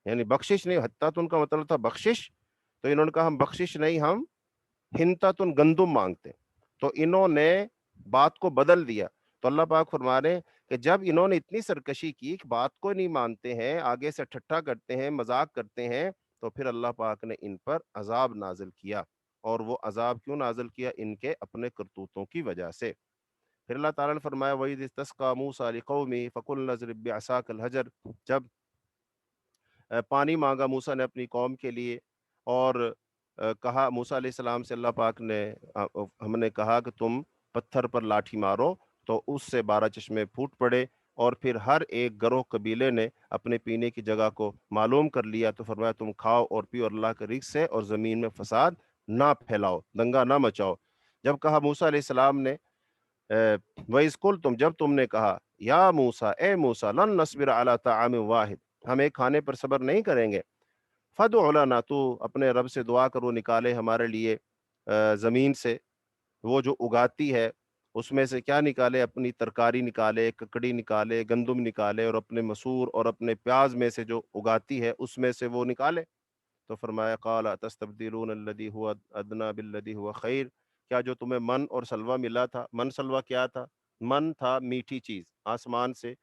یعنی بخشش نہیں. حتتن کا مطلب تھا بخشش، تو انہوں نے کہا ہم بخشش نہیں، ہم ہنتتن گندم مانگتے ہیں. تو انہوں نے بات کو بدل دیا. تو اللہ پاک فرما رہے ہیں کہ جب انہوں نے اتنی سرکشی کی کہ بات کو نہیں مانتے ہیں، آگے سے ٹھٹھا کرتے ہیں، مذاق کرتے ہیں، تو پھر اللہ پاک نے ان پر عذاب نازل کیا، اور وہ عذاب کیوں نازل کیا؟ ان کے اپنے کرتوتوں کی وجہ سے۔ پھر اللہ تعالیٰ نے فرمایا وَإِذِ اسْتَسْقَىٰ مُوسَىٰ لِقَوْمِهِ فَقُلْنَا اضْرِب بِّعَصَاكَ الْحَجَرَ، جب پانی مانگا موسیٰ نے اپنی قوم کے لیے، اور کہا موسیٰ علیہ السلام سے اللہ پاک نے ہم نے کہا کہ تم پتھر پر لاٹھی مارو، تو اس سے 12 چشمے پھوٹ پڑے، اور پھر ہر ایک گروہ قبیلے نے اپنے پینے کی جگہ کو معلوم کر لیا، تو فرمایا تم کھاؤ اور پیو اللہ کے رزق سے، اور زمین میں فساد نہ پھیلاؤ، دنگا نہ مچاؤ۔ جب کہا موسیٰ علیہ السلام نے وَإِذْ قُلْتُمْ، جب تم نے کہا یا موسیٰ، اے موسیٰ، لن نصبر علی طعام واحد، ہم ایک کھانے پر صبر نہیں کریں گے، فَادْعُ لَنَا، تو اپنے رب سے دعا کرو نکالے ہمارے لیے زمین سے، وہ جو اگاتی ہے اس میں سے کیا نکالے؟ اپنی ترکاری نکالے، ککڑی نکالے، گندم نکالے، اور اپنے مسور اور اپنے پیاز میں سے جو اگاتی ہے اس میں سے وہ نکالے۔ تو فرمایا قال تستبدلون الذی هو ادنی بالذی هو خیر، کیا جو تمہیں من اور سلوہ ملا تھا، من سلوہ کیا تھا؟ من تھا میٹھی چیز، آسمان سے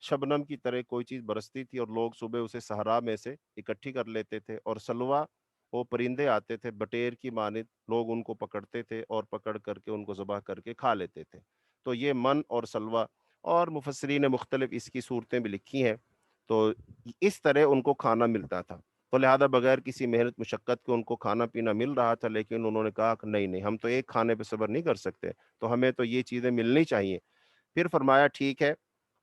شبنم کی طرح کوئی چیز برستی تھی، اور لوگ صبح اسے صحرا میں سے اکٹھی کر لیتے تھے، اور سلوہ وہ پرندے آتے تھے بٹیر کی مانند، لوگ ان کو پکڑتے تھے اور پکڑ کر کے ان کو ذبح کر کے کھا لیتے تھے۔ تو یہ من اور سلوہ، اور مفسرین نے مختلف اس کی صورتیں بھی لکھی ہیں، تو اس طرح ان کو کھانا ملتا تھا، تو لہٰذا بغیر کسی محنت مشقت کے ان کو کھانا پینا مل رہا تھا، لیکن انہوں نے کہا کہ نہیں نہیں، ہم تو ایک کھانے پہ صبر نہیں کر سکتے، تو ہمیں تو یہ چیزیں ملنی چاہیے۔ پھر فرمایا ٹھیک ہے،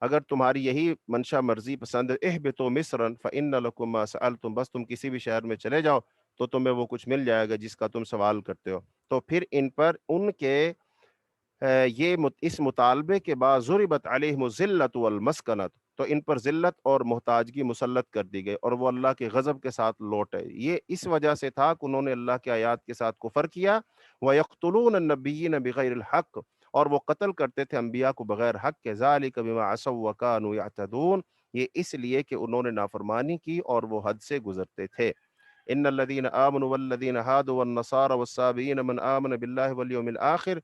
اگر تمہاری یہی منشا مرضی پسند ہے، اہبطوا مصرا فإن لکم ما سألتم، بس تم کسی بھی شہر میں چلے جاؤ تو تمہیں وہ کچھ مل جائے گا جس کا تم سوال کرتے ہو۔ تو پھر ان پر ان کے اس مطالبے کے بعد ضربت علیہم الذلۃ والمسکنۃ، تو ان پر ذلت اور محتاجگی مسلط کر دی گئی، اور وہ اللہ کے غضب کے ساتھ لوٹے۔ یہ اس وجہ سے تھا کہ انہوں نے اللہ کی آیات کے ساتھ کفر کیا، وَيَقْتُلُونَ النَّبِيِّينَ بِغَيْرِ الْحَقِّ، اور وہ قتل کرتے تھے انبیاء کو بغیر حق کے، ذَلِكَ بِمَا عَصَوا وَكَانُوا يَعْتَدُونَ، یہ اس لیے کہ انہوں نے نافرمانی کی اور وہ حد سے گزرتے تھے۔ ان الذين آمنوا والذين هادوا والنصارى والصابئين من آمن بالله واليوم الآخر،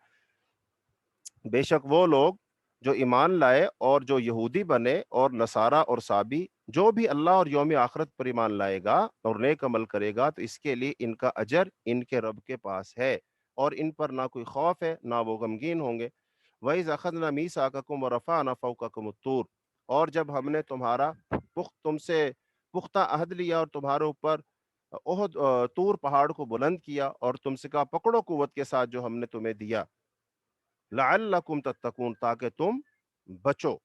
بے شک وہ لوگ جو ایمان لائے اور جو یہودی بنے اور نصارہ اور صابی، جو بھی اللہ اور یوم آخرت پر ایمان لائے گا اور نیک عمل کرے گا، تو اس کے لیے ان کا اجر ان کے رب کے پاس ہے، اور ان پر نہ کوئی خوف ہے نہ وہ غمگین ہوں گے۔ وَإِذْ أَخَذْنَا مِيثَاقَكُمْ وَرَفَعْنَا فَوْقَكُمُ الطُّورَ، اور جب ہم نے تم سے پختہ عہد لیا اور تمہارے اوپر طور پہاڑ کو بلند کیا، اور تم سے کہا پکڑو قوت کے ساتھ جو ہم نے تمہیں دیا، لعلکم تتقون، تاکہ تم بچو،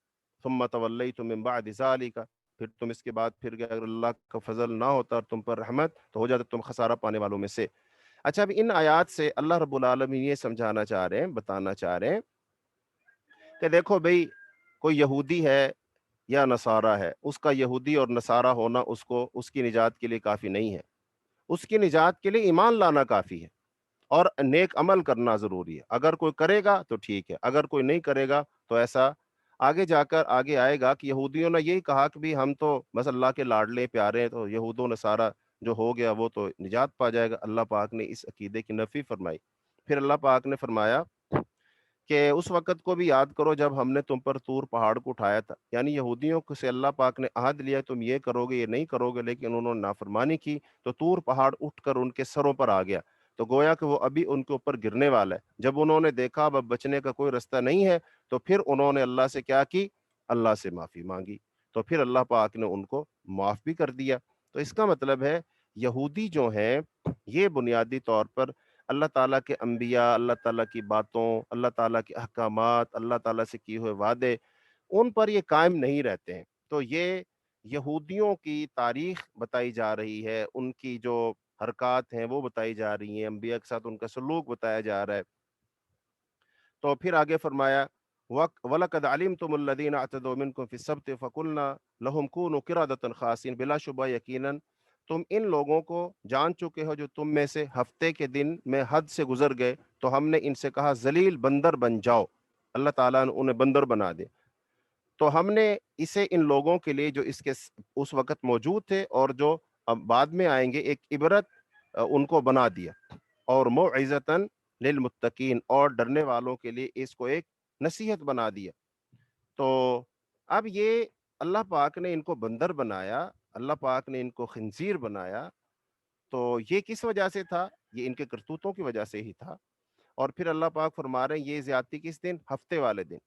ثم تولیتم من بعد ذالک، پھر تم اس کے بعد پھر گئے، اگر اللہ کا فضل نہ ہوتا اور تم پر رحمت تو ہو جاتا تم خسارہ پانے والوں میں سے۔ اچھا، اب ان آیات سے اللہ رب العالمین یہ سمجھانا چاہ رہے ہیں، بتانا چاہ رہے ہیں کہ دیکھو بھئی، کوئی یہودی ہے یا نصارہ ہے، اس کا یہودی اور نصارہ ہونا اس کی نجات کے لیے کافی نہیں ہے، اس کی نجات کے لیے ایمان لانا کافی ہے، اور نیک عمل کرنا ضروری ہے۔ اگر کوئی کرے گا تو ٹھیک ہے، اگر کوئی نہیں کرے گا تو ایسا آگے جا کر آگے آئے گا کہ یہودیوں نے یہی کہا کہ بھی ہم تو بس اللہ کے لاڈلے پیارے ہیں، تو یہود و نصارہ جو ہو گیا وہ تو نجات پا جائے گا۔ اللہ پاک نے اس عقیدے کی نفی فرمائی۔ پھر اللہ پاک نے فرمایا کہ اس وقت کو بھی یاد کرو جب ہم نے تم پر طور پہاڑ کو اٹھایا تھا، یعنی یہودیوں سے اللہ پاک نے عہد لیا تم یہ کرو گے یہ نہیں کرو گے، لیکن انہوں نے نافرمانی کی، تو طور پہاڑ اٹھ کر ان کے سروں پر آ گیا، تو گویا کہ وہ ابھی ان کے اوپر گرنے والا ہے۔ جب انہوں نے دیکھا اب بچنے کا کوئی رستہ نہیں ہے، تو پھر انہوں نے اللہ سے کیا کی؟ اللہ سے معافی مانگی، تو پھر اللہ پاک نے ان کو معاف بھی کر دیا۔ تو اس کا مطلب ہے یہودی جو ہیں یہ بنیادی طور پر اللہ تعالیٰ کے انبیاء، اللہ تعالیٰ کی باتوں، اللہ تعالیٰ کے احکامات، اللہ تعالیٰ سے کیے ہوئے وعدے، ان پر یہ قائم نہیں رہتے ہیں۔ تو یہ یہودیوں کی تاریخ بتائی جا رہی ہے، ان کی جو حرکات ہیں وہ بتائی جا رہی ہیں، انبیاء کے ساتھ ان کا سلوک بتایا جا رہا ہے۔ تو پھر آگے فرمایا وَلَقَدْ عَلِمْتُمُ الَّذِينَ اعْتَدَوْا مِنْكُمْ فِي السَّبْتِ فَقُلْنَا لَهُمْ كُونُوا قِرَدَةً خَاسِئِينَ، بلا شبہ یقیناً تم ان لوگوں کو جان چکے ہو جو تم میں سے ہفتے کے دن میں حد سے گزر گئے، تو ہم نے ان سے کہا ذلیل بندر بن جاؤ، اللہ تعالیٰ نے انہیں بندر بنا دے۔ تو ہم نے اسے ان لوگوں کے لیے جو اس وقت موجود تھے اور جو اب بعد میں آئیں گے، ایک عبرت ان کو بنا دیا، اور موعظۃ للمتقین، اور ڈرنے والوں کے لیے اس کو ایک نصیحت بنا دیا۔ تو اب یہ اللہ پاک نے ان کو بندر بنایا، اللہ پاک نے ان کو خنزیر بنایا، تو یہ کس وجہ سے تھا؟ یہ ان کے کرتوتوں کی وجہ سے ہی تھا۔ اور پھر اللہ پاک فرما رہے ہیں یہ زیادتی کس دن؟ ہفتے والے دن،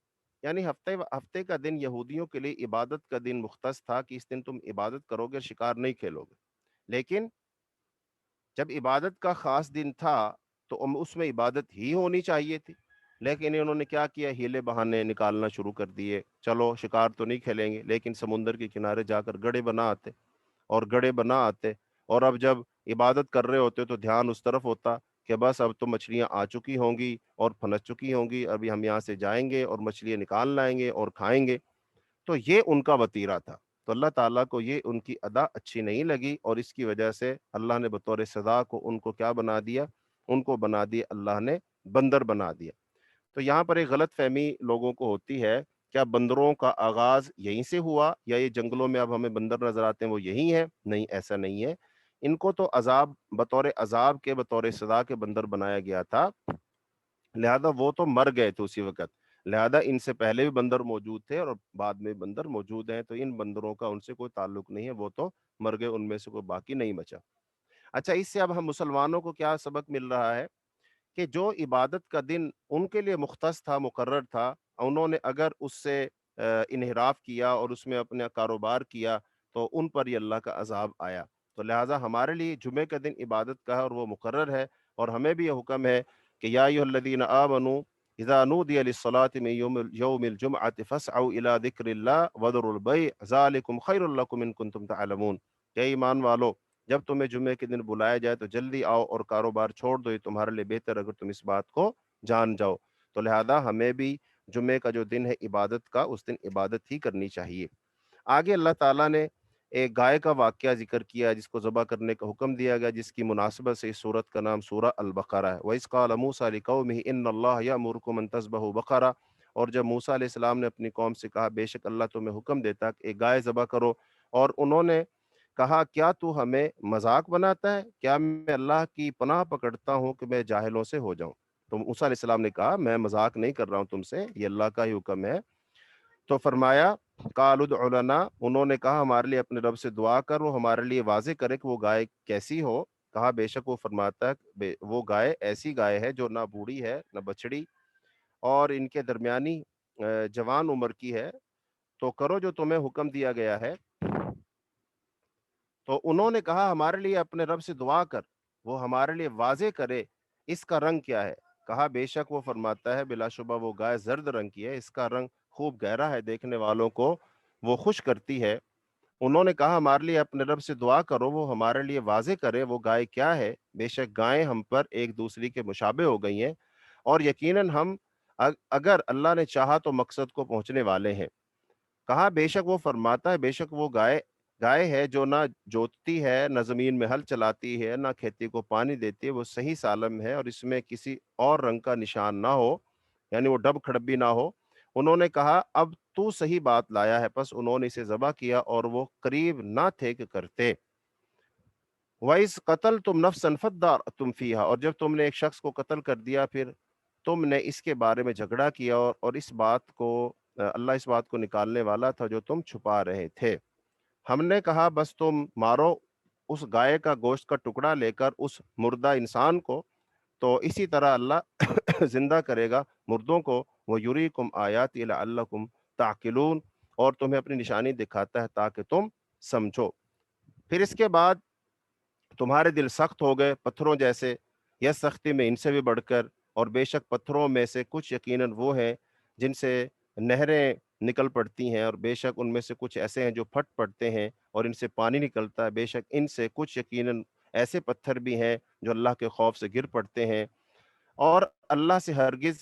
یعنی ہفتے کا دن یہودیوں کے لیے عبادت کا دن مختص تھا کہ اس دن تم عبادت کرو گے، شکار نہیں کھیلو گے۔ لیکن جب عبادت کا خاص دن تھا تو اس میں عبادت ہی ہونی چاہیے تھی، لیکن انہوں نے کیا کیا؟ ہیلے بہانے نکالنا شروع کر دیے۔ چلو شکار تو نہیں کھیلیں گے، لیکن سمندر کے کنارے جا کر گڑے بنا آتے، اور گڑے بنا آتے، اور اب جب عبادت کر رہے ہوتے تو دھیان اس طرف ہوتا کہ بس اب تو مچھلیاں آ چکی ہوں گی اور پھنس چکی ہوں گی، ابھی ہم یہاں سے جائیں گے اور مچھلیاں نکال لائیں گے اور کھائیں گے۔ تو یہ ان کا وتیرہ تھا۔ تو اللہ تعالیٰ کو یہ ان کی ادا اچھی نہیں لگی، اور اس کی وجہ سے اللہ نے بطور سزا کو ان کو کیا بنا دیا؟ ان کو بنا دیا، اللہ نے بندر بنا دیا۔ تو یہاں پر ایک غلط فہمی لوگوں کو ہوتی ہے، کیا بندروں کا آغاز یہیں سے ہوا، یا یہ جنگلوں میں اب ہمیں بندر نظر آتے ہیں وہ یہی ہیں؟ نہیں، ایسا نہیں ہے۔ ان کو تو بطور عذاب کے، بطور سزا کے بندر بنایا گیا تھا، لہذا وہ تو مر گئے تھے اسی وقت۔ لہذا ان سے پہلے بھی بندر موجود تھے اور بعد میں بندر موجود ہیں، تو ان بندروں کا ان سے کوئی تعلق نہیں ہے، وہ تو مر گئے، ان میں سے کوئی باقی نہیں بچا۔ اچھا، اس سے اب ہم مسلمانوں کو کیا سبق مل رہا ہے؟ کہ جو عبادت کا دن ان کے لیے مختص تھا، مقرر تھا، انہوں نے اگر اس سے انحراف کیا اور اس میں اپنا کاروبار کیا تو ان پر یہ اللہ کا عذاب آیا۔ تو لہٰذا ہمارے لیے جمعے کا دن عبادت کا ہے اور وہ مقرر ہے، اور ہمیں بھی یہ حکم ہے کہ یا ایھا الذین آمنوا اذا نودی للصلاة من یوم الجمعة فاسعوا الى ذکر اللہ وذروا البیع ذلکم خیر لکم ان کنتم تعلمون۔ کہ ایمان والو، جب تمہیں جمعے کے دن بلایا جائے تو جلدی آؤ اور کاروبار چھوڑ دو، یہ تمہارے لیے بہتر اگر تم اس بات کو جان جاؤ۔ تو لہذا ہمیں بھی جمعے کا جو دن ہے عبادت کا، اس دن عبادت ہی کرنی چاہیے۔ آگے اللہ تعالیٰ نے ایک گائے کا واقعہ ذکر کیا جس کو ذبح کرنے کا حکم دیا گیا، جس کی مناسبت سے اس سورت کا نام سورہ البقرہ ہے۔ وَإِذْ قَالَ مُوسَىٰ لِقَوْمِهِ إِنَّ اللَّهَ يَأْمُرُكُمْ أَن تَذْبَحُوا بَقَرَةً، اور جب موسیٰ علیہ السلام نے اپنی قوم سے کہا بے شک اللہ تمہیں حکم دیتا کہ ایک گائے ذبح کرو، اور انہوں نے کہا کیا تو ہمیں مذاق بناتا ہے؟ کیا میں اللہ کی پناہ پکڑتا ہوں کہ میں جاہلوں سے ہو جاؤں؟ تو موسیٰ علیہ السلام نے کہا میں مذاق نہیں کر رہا ہوں تم سے، یہ اللہ کا ہی حکم ہے۔ تو فرمایا قالوا ادع لنا، انہوں نے کہا ہمارے لیے اپنے رب سے دعا کر، وہ ہمارے لیے واضح کرے کہ وہ گائے کیسی ہو۔ کہا بے شک وہ فرماتا ہے وہ گائے ایسی گائے ہے جو نہ بوڑھی ہے نہ بچڑی، اور ان کے درمیانی جوان عمر کی ہے، تو کرو جو تمہیں حکم دیا گیا ہے۔ تو انہوں نے کہا ہمارے لیے اپنے رب سے دعا کر، وہ ہمارے لیے واضح کرے اس کا رنگ کیا ہے۔ کہا بے شک وہ فرماتا ہے بلا شبہ وہ گائے زرد رنگ کی ہے، اس کا رنگ خوب گہرا ہے، دیکھنے والوں کو وہ خوش کرتی ہے۔ انہوں نے کہا ہمارے لیے اپنے رب سے دعا کرو، وہ ہمارے لیے واضح کرے وہ گائے کیا ہے، بے شک گائیں ہم پر ایک دوسری کے مشابہ ہو گئی ہیں، اور یقیناً ہم اگر اللہ نے چاہا تو مقصد کو پہنچنے والے ہیں۔ کہا بے شک وہ فرماتا ہے بے شک وہ گائے گائے ہے جو نہ جوتتی ہے نہ زمین میں ہل چلاتی ہے نہ کھیتی کو پانی دیتی ہے، وہ صحیح سالم ہے اور اس میں کسی اور رنگ کا نشان نہ ہو، یعنی وہ ڈب کھڑبی نہ ہو۔ انہوں نے کہا اب تو صحیح بات لایا ہے، پس انہوں نے اسے ذبح کیا اور وہ قریب نہ تھے کہ کرتے۔ وَإِذْ قَتَلْتُمْ نَفْسًا فَادَّارَأْتُمْ فِيهَا، اور جب تم نے ایک شخص کو قتل کر دیا پھر تم نے اس کے بارے میں جھگڑا کیا، اور اس بات کو اللہ اس بات کو نکالنے والا تھا جو تم چھپا رہے تھے۔ ہم نے کہا بس تم مارو اس گائے کا گوشت کا ٹکڑا لے کر اس مردہ انسان کو، تو اسی طرح اللہ زندہ کرے گا مردوں کو، وہ یریکم آیات لعلکم تعقلون، اور تمہیں اپنی نشانی دکھاتا ہے تاکہ تم سمجھو۔ پھر اس کے بعد تمہارے دل سخت ہو گئے پتھروں جیسے، یا سختی میں ان سے بھی بڑھ کر، اور بے شک پتھروں میں سے کچھ یقیناً وہ ہیں جن سے نہریں نکل پڑتی ہیں، اور بے شک ان میں سے کچھ ایسے ہیں جو پھٹ پڑتے ہیں اور ان سے پانی نکلتا ہے، بے شک ان سے کچھ یقیناً ایسے پتھر بھی ہیں جو اللہ کے خوف سے گر پڑتے ہیں، اور اللہ سے ہرگز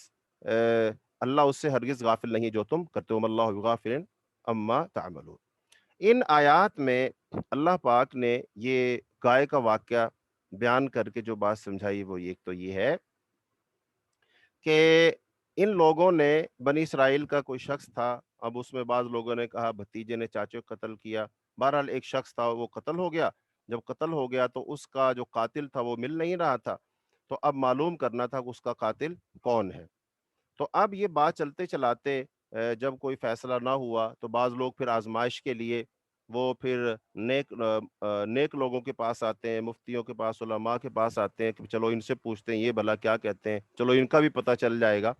اللہ اس سے ہرگز غافل نہیں جو تم کرتے ہو، اللہ بغافل اما تعملون۔ ان آیات میں اللہ پاک نے یہ گائے کا واقعہ بیان کر کے جو بات سمجھائی وہ ایک تو یہ ہے کہ ان لوگوں نے بنی اسرائیل کا کوئی شخص تھا، اب اس میں بعض لوگوں نے کہا بھتیجے نے چاچے کو قتل کیا، بہرحال ایک شخص تھا وہ قتل ہو گیا، جب قتل ہو گیا تو اس کا جو قاتل تھا وہ مل نہیں رہا تھا، تو اب معلوم کرنا تھا کہ اس کا قاتل کون ہے۔ تو اب یہ بات چلتے چلاتے جب کوئی فیصلہ نہ ہوا تو بعض لوگ پھر آزمائش کے لیے وہ پھر نیک لوگوں کے پاس آتے ہیں، مفتیوں کے پاس، علماء کے پاس آتے ہیں کہ چلو ان سے پوچھتے ہیں یہ بھلا کیا کہتے ہیں، چلو ان کا بھی پتہ چل جائے گا۔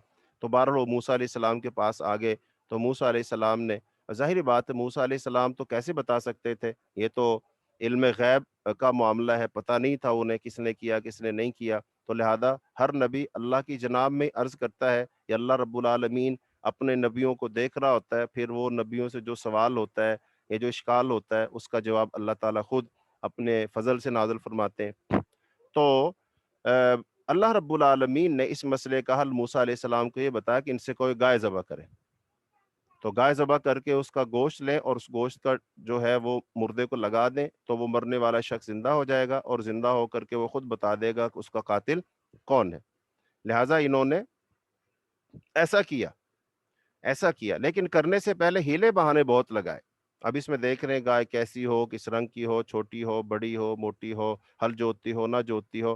تو بہرحال وہ موسیٰ علیہ السلام کے پاس آ گئے، تو موسیٰ علیہ السلام نے، ظاہری بات ہے موسیٰ علیہ السلام تو کیسے بتا سکتے تھے، یہ تو علم غیب کا معاملہ ہے، پتہ نہیں تھا انہیں کس نے کیا کس نے نہیں کیا۔ تو لہذا ہر نبی اللہ کی جناب میں عرض کرتا ہے کہ اللہ رب العالمین اپنے نبیوں کو دیکھ رہا ہوتا ہے، پھر وہ نبیوں سے جو سوال ہوتا ہے، یہ جو اشکال ہوتا ہے، اس کا جواب اللہ تعالیٰ خود اپنے فضل سے نازل فرماتے ہیں۔ تو آ، اللہ رب العالمین نے اس مسئلے کا حل موسیٰ علیہ السلام کو یہ بتایا کہ ان سے کوئی گائے ذبح کرے، تو گائے ذبح کر کے اس کا گوشت لیں اور اس گوشت کا جو ہے وہ مردے کو لگا دیں، تو وہ مرنے والا شخص زندہ ہو جائے گا اور زندہ ہو کر کے وہ خود بتا دے گا کہ اس کا قاتل کون ہے۔ لہٰذا انہوں نے ایسا کیا، لیکن کرنے سے پہلے ہیلے بہانے بہت لگائے۔ اب اس میں دیکھ رہے ہیں گائے کیسی ہو، کس رنگ کی ہو، چھوٹی ہو، بڑی ہو، موٹی ہو، ہل جوتتی ہو، نہ جوتتی ہو۔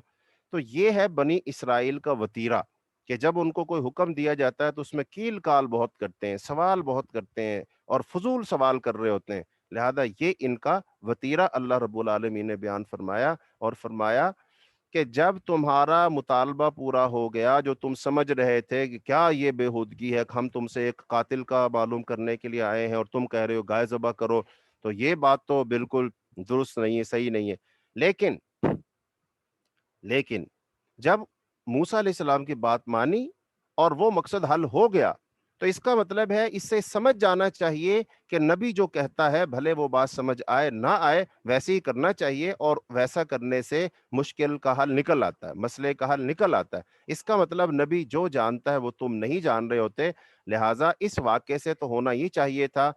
تو یہ ہے بنی اسرائیل کا وتیرہ کہ جب ان کو کوئی حکم دیا جاتا ہے تو اس میں کیل کال بہت کرتے ہیں، سوال بہت کرتے ہیں اور فضول سوال کر رہے ہوتے ہیں۔ لہذا یہ ان کا وتیرہ اللہ رب العالمین نے بیان فرمایا اور فرمایا کہ جب تمہارا مطالبہ پورا ہو گیا، جو تم سمجھ رہے تھے کہ کیا یہ بےہودگی ہے کہ ہم تم سے ایک قاتل کا معلوم کرنے کے لیے آئے ہیں اور تم کہہ رہے ہو گائے ذبح کرو، تو یہ بات تو بالکل درست نہیں ہے، صحیح نہیں ہے۔ لیکن لیکن جب موسیٰ علیہ السلام کی بات مانی اور وہ مقصد حل ہو گیا، تو اس کا مطلب ہے اس سے سمجھ جانا چاہیے کہ نبی جو کہتا ہے بھلے وہ بات سمجھ آئے نہ آئے ویسے ہی کرنا چاہیے، اور ویسا کرنے سے مشکل کا حل نکل آتا ہے، مسئلے کا حل نکل آتا ہے۔ اس کا مطلب نبی جو جانتا ہے وہ تم نہیں جان رہے ہوتے۔ لہٰذا اس واقعے سے تو ہونا یہ چاہیے تھا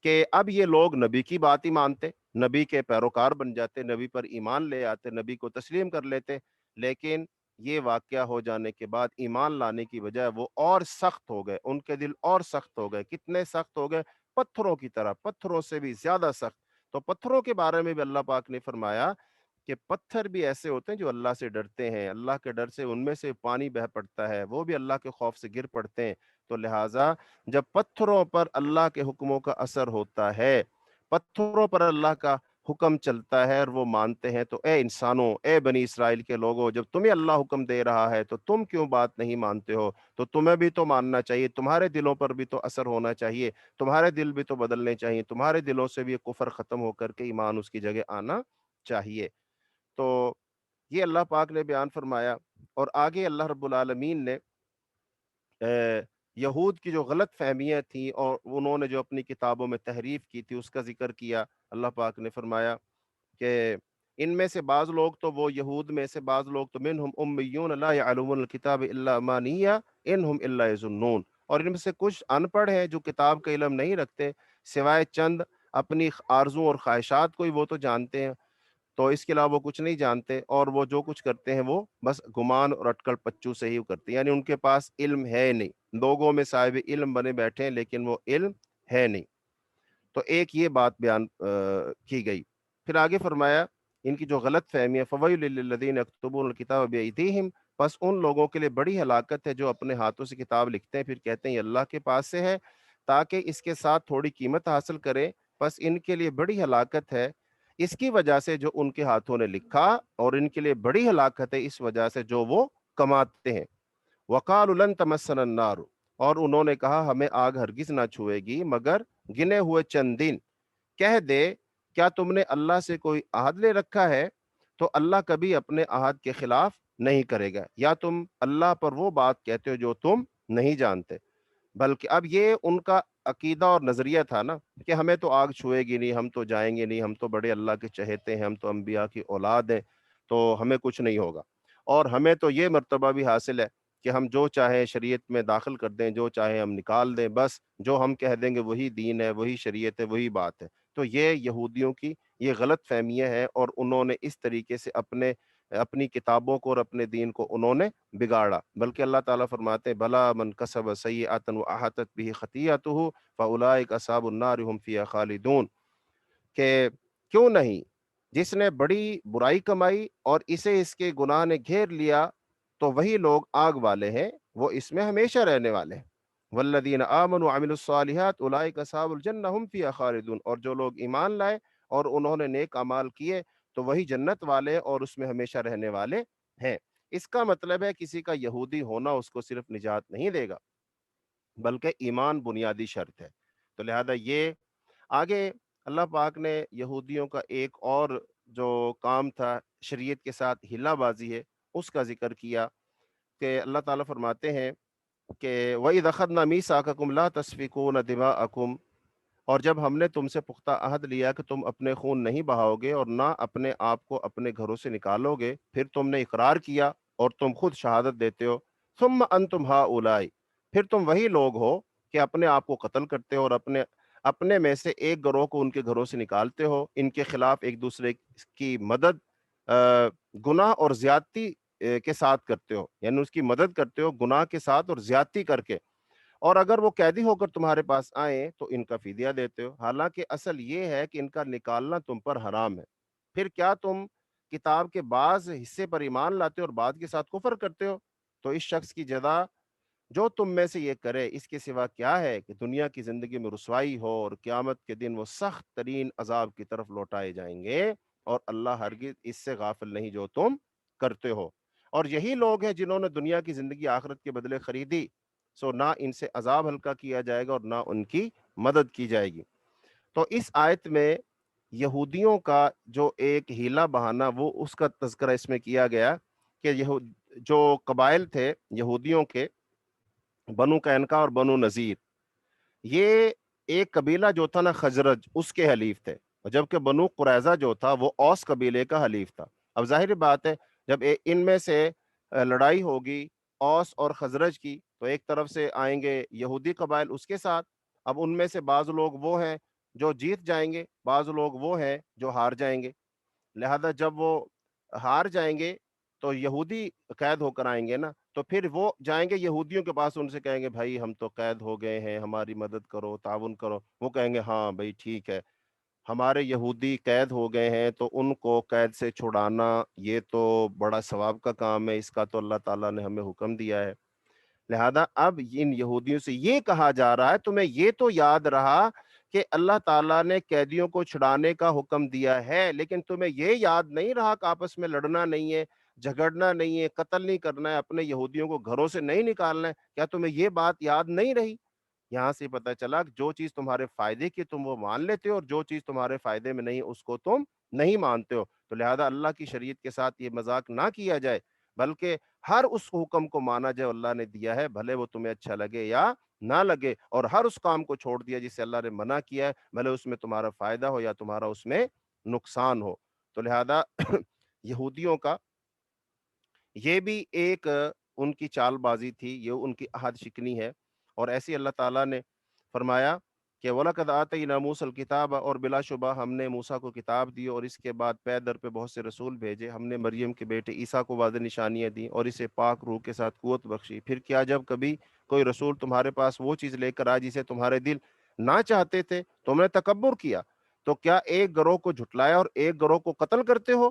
کہ اب یہ لوگ نبی کی بات ہی مانتے، نبی کے پیروکار بن جاتے، نبی پر ایمان لے آتے، نبی کو تسلیم کر لیتے۔ لیکن یہ واقعہ ہو جانے کے بعد ایمان لانے کی بجائے وہ اور سخت ہو گئے، ان کے دل اور سخت ہو گئے۔ کتنے سخت ہو گئے؟ پتھروں کی طرح، پتھروں سے بھی زیادہ سخت۔ تو پتھروں کے بارے میں بھی اللہ پاک نے فرمایا کہ پتھر بھی ایسے ہوتے ہیں جو اللہ سے ڈرتے ہیں، اللہ کے ڈر سے ان میں سے پانی بہہ پڑتا ہے، وہ بھی اللہ کے خوف سے گر پڑتے ہیں۔ تو لہٰذا جب پتھروں پر اللہ کے حکموں کا اثر ہوتا ہے، پتھروں پر اللہ کا حکم چلتا ہے اور وہ مانتے ہیں، تو اے انسانوں، اے بنی اسرائیل کے لوگوں، جب تمہیں اللہ حکم دے رہا ہے تو تم کیوں بات نہیں مانتے ہو؟ تو تمہیں بھی تو ماننا چاہیے، تمہارے دلوں پر بھی تو اثر ہونا چاہیے، تمہارے دل بھی تو بدلنے چاہیے، تمہارے دلوں سے بھی یہ کفر ختم ہو کر کے ایمان اس کی جگہ آنا چاہیے۔ تو یہ اللہ پاک نے بیان فرمایا، اور آگے اللہ رب العالمین نے یہود کی جو غلط فہمیاں تھیں اور انہوں نے جو اپنی کتابوں میں تحریف کی تھی اس کا ذکر کیا۔ اللہ پاک نے فرمایا کہ ان میں سے بعض لوگ تو، وہ یہود میں سے بعض لوگ تو، منہم امیون لا یعلمون الکتاب الا امانیہ انہم الا یظنون، اور ان میں سے کچھ ان پڑھ ہیں جو کتاب کا علم نہیں رکھتے، سوائے چند اپنی آرزوں اور خواہشات کو ہی وہ تو جانتے ہیں، تو اس کے علاوہ وہ کچھ نہیں جانتے، اور وہ جو کچھ کرتے ہیں وہ بس گمان اور اٹکل پچو سے ہی کرتے ہیں، یعنی ان کے پاس علم ہے نہیں، لوگوں میں صاحب علم بنے بیٹھے ہیں لیکن وہ علم ہے نہیں۔ تو ایک یہ بات بیان کی گئی۔ پھر آگے فرمایا ان کی جو غلط فہمی ہے، فَوَيْلٌ لِّلَّذِينَ يَكْتُبُونَ الْكِتَابَ بِأَيْدِيهِمْ، بس ان لوگوں کے لیے بڑی ہلاکت ہے جو اپنے ہاتھوں سے کتاب لکھتے ہیں پھر کہتے ہیں یہ اللہ کے پاس سے ہے تاکہ اس کے ساتھ تھوڑی قیمت حاصل کریں، بس ان کے لیے بڑی ہلاکت ہے اس کی وجہ سے جو ان کے ہاتھوں نے لکھا، اور ان کے لیے بڑی ہلاکت ہے اس وجہ سے جو وہ کماتے ہیں۔ وَقَالُوا لَن تَمَسَّنَا النَّارُ، اور انہوں نے کہا ہمیں آگ ہرگز نہ چھوئے گی مگر گنے ہوئے چند دن۔ کہہ دے کیا تم نے اللہ سے کوئی عہد لے رکھا ہے؟ تو اللہ کبھی اپنے عہد کے خلاف نہیں کرے گا، یا تم اللہ پر وہ بات کہتے ہو جو تم نہیں جانتے؟ بلکہ اب یہ ان کا عقیدہ اور نظریہ تھا نا کہ ہمیں تو آگ چھوئے گی نہیں، ہم تو جائیں گے نہیں، ہم تو بڑے اللہ کے چہیتے ہیں، ہم تو انبیاء کی اولاد ہیں، تو ہمیں کچھ نہیں ہوگا، اور ہمیں تو یہ مرتبہ بھی حاصل ہے کہ ہم جو چاہیں شریعت میں داخل کر دیں، جو چاہیں ہم نکال دیں، بس جو ہم کہہ دیں گے وہی دین ہے، وہی شریعت ہے، وہی بات ہے۔ تو یہ یہودیوں کی یہ غلط فہمیاں ہیں، اور انہوں نے اس طریقے سے اپنی کتابوں کو اور اپنے دین کو انہوں نے بگاڑا۔ بلکہ اللہ تعالیٰ فرماتے ہیں بلا من کسب سیئۃ واحاطت به خطیئتہ فاولئک اصحاب النار هم فیہا خالدون، کہ کیوں نہیں جس نے بڑی برائی کمائی اور اسے اس کے گناہ نے گھیر لیا تو وہی لوگ آگ والے ہیں، وہ اس میں ہمیشہ رہنے والے ہیں۔ والذین آمنوا وعملوا الصالحات اولئک اصحاب الجنہ هم فیہا خالدون، اور جو لوگ ایمان لائے اور انہوں نے نیک اعمال کیے تو وہی جنت والے اور اس میں ہمیشہ رہنے والے ہیں۔ اس کا مطلب ہے کسی کا یہودی ہونا اس کو صرف نجات نہیں دے گا، بلکہ ایمان بنیادی شرط ہے۔ تو لہذا یہ آگے اللہ پاک نے یہودیوں کا ایک اور جو کام تھا شریعت کے ساتھ ہلا بازی ہے اس کا ذکر کیا، کہ اللہ تعالیٰ فرماتے ہیں کہ وَإِذْ أَخَذْنَا مِيثَاقَكُمْ لَا تَسْفِكُونَ دِمَاءَكُمْ، اور جب ہم نے تم سے پختہ عہد لیا کہ تم اپنے خون نہیں بہاؤ گے اور نہ اپنے آپ کو اپنے گھروں سے نکالو گے، پھر تم نے اقرار کیا اور تم خود شہادت دیتے ہو، ثم انتم ہؤلاء، پھر تم وہی لوگ ہو کہ اپنے آپ کو قتل کرتے ہو اور اپنے میں سے ایک گروہ کو ان کے گھروں سے نکالتے ہو، ان کے خلاف ایک دوسرے کی مدد گناہ اور زیادتی کے ساتھ کرتے ہو، یعنی اس کی مدد کرتے ہو گناہ کے ساتھ اور زیادتی کر کے، اور اگر وہ قیدی ہو کر تمہارے پاس آئیں تو ان کا فدیہ دیتے ہو، حالانکہ اصل یہ ہے کہ ان کا نکالنا تم پر حرام ہے۔ پھر کیا تم کتاب کے بعض حصے پر ایمان لاتے ہو اور بعض کے ساتھ کفر کرتے ہو؟ تو اس شخص کی جزا جو تم میں سے یہ کرے اس کے سوا کیا ہے کہ دنیا کی زندگی میں رسوائی ہو اور قیامت کے دن وہ سخت ترین عذاب کی طرف لوٹائے جائیں گے، اور اللہ ہرگز اس سے غافل نہیں جو تم کرتے ہو۔ اور یہی لوگ ہیں جنہوں نے دنیا کی زندگی آخرت کے بدلے خریدی، سو نہ ان سے عذاب ہلکا کیا جائے گا اور نہ ان کی مدد کی جائے گی۔ تو اس آیت میں یہودیوں کا جو ایک ہیلا بہانہ وہ اس کا تذکرہ اس میں کیا گیا کہ جو قبائل تھے یہودیوں کے، بنو قینقاع اور بنو نذیر، یہ ایک قبیلہ جو تھا نا خزرج، اس کے حلیف تھے، اور جبکہ بنو قریظہ جو تھا وہ اوس قبیلے کا حلیف تھا۔ اب ظاہر بات ہے جب ان میں سے لڑائی ہوگی اوس اور خزرج کی، تو ایک طرف سے آئیں گے یہودی قبائل اس کے ساتھ، اب ان میں سے بعض لوگ وہ ہیں جو جیت جائیں گے، بعض لوگ وہ ہیں جو ہار جائیں گے، لہذا جب وہ ہار جائیں گے تو یہودی قید ہو کر آئیں گے نا، تو پھر وہ جائیں گے یہودیوں کے پاس، ان سے کہیں گے بھائی ہم تو قید ہو گئے ہیں، ہماری مدد کرو، تعاون کرو، وہ کہیں گے ہاں بھائی ٹھیک ہے، ہمارے یہودی قید ہو گئے ہیں تو ان کو قید سے چھڑانا یہ تو بڑا ثواب کا کام ہے، اس کا تو اللہ تعالیٰ نے ہمیں حکم دیا ہے۔ لہذا اب ان یہودیوں سے یہ کہا جا رہا ہے تمہیں یہ تو یاد رہا کہ اللہ تعالیٰ نے قیدیوں کو چھڑانے کا حکم دیا ہے، لیکن تمہیں یہ یاد نہیں رہا کہ آپس میں لڑنا نہیں ہے، جھگڑنا نہیں ہے، قتل نہیں کرنا ہے، اپنے یہودیوں کو گھروں سے نہیں نکالنا ہے، کیا تمہیں یہ بات یاد نہیں رہی؟ یہاں سے پتہ چلا کہ جو چیز تمہارے فائدے کی تم وہ مان لیتے ہو اور جو چیز تمہارے فائدے میں نہیں اس کو تم نہیں مانتے ہو، تو لہذا اللہ کی شریعت کے ساتھ یہ مذاق نہ کیا جائے، بلکہ ہر اس حکم کو مانا جو اللہ نے دیا ہے، بھلے وہ تمہیں اچھا لگے یا نہ لگے، اور ہر اس کام کو چھوڑ دیا جسے اللہ نے منع کیا ہے، بھلے اس میں تمہارا فائدہ ہو یا تمہارا اس میں نقصان ہو۔ تو لہذا یہودیوں کا یہ بھی ایک ان کی چال بازی تھی، یہ ان کی عہد شکنی ہے، اور ایسی اللہ تعالیٰ نے فرمایا کہ وَلَقَدْ آتَيْنَا مُوسَى الْكِتَابَ، اور بلا شبہ ہم نے موسیٰ کو کتاب دی اور اس کے بعد پے در پہ بہت سے رسول بھیجے، ہم نے مریم کے بیٹے عیسیٰ کو واضح نشانیاں دیں اور اسے پاک روح کے ساتھ قوت بخشی۔ پھر کیا جب کبھی کوئی رسول تمہارے پاس وہ چیز لے کر آئے جسے تمہارے دل نہ چاہتے تھے، تم نے تکبر کیا، تو کیا ایک گروہ کو جھٹلایا اور ایک گروہ کو قتل کرتے ہو؟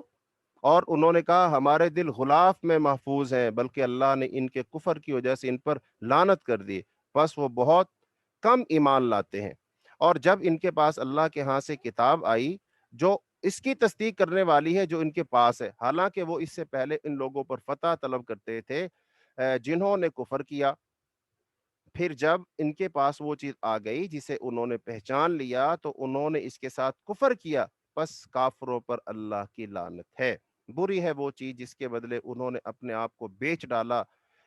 اور انہوں نے کہا ہمارے دل غلاف میں محفوظ ہیں، بلکہ اللہ نے ان کے کفر کی وجہ سے ان پر لعنت کر دی، بس وہ بہت کم ایمان لاتے ہیں۔ اور جب ان کے پاس اللہ کے ہاں سے کتاب آئی جو اس کی تصدیق کرنے والی ہے جو ان کے پاس ہے، حالانکہ وہ اس سے پہلے ان لوگوں پر فتح طلب کرتے تھے جنہوں نے کفر کیا، پھر جب ان کے پاس وہ چیز آ گئی جسے انہوں نے پہچان لیا تو انہوں نے اس کے ساتھ کفر کیا، پس کافروں پر اللہ کی لعنت ہے۔ بری ہے وہ چیز جس کے بدلے انہوں نے اپنے آپ کو بیچ ڈالا،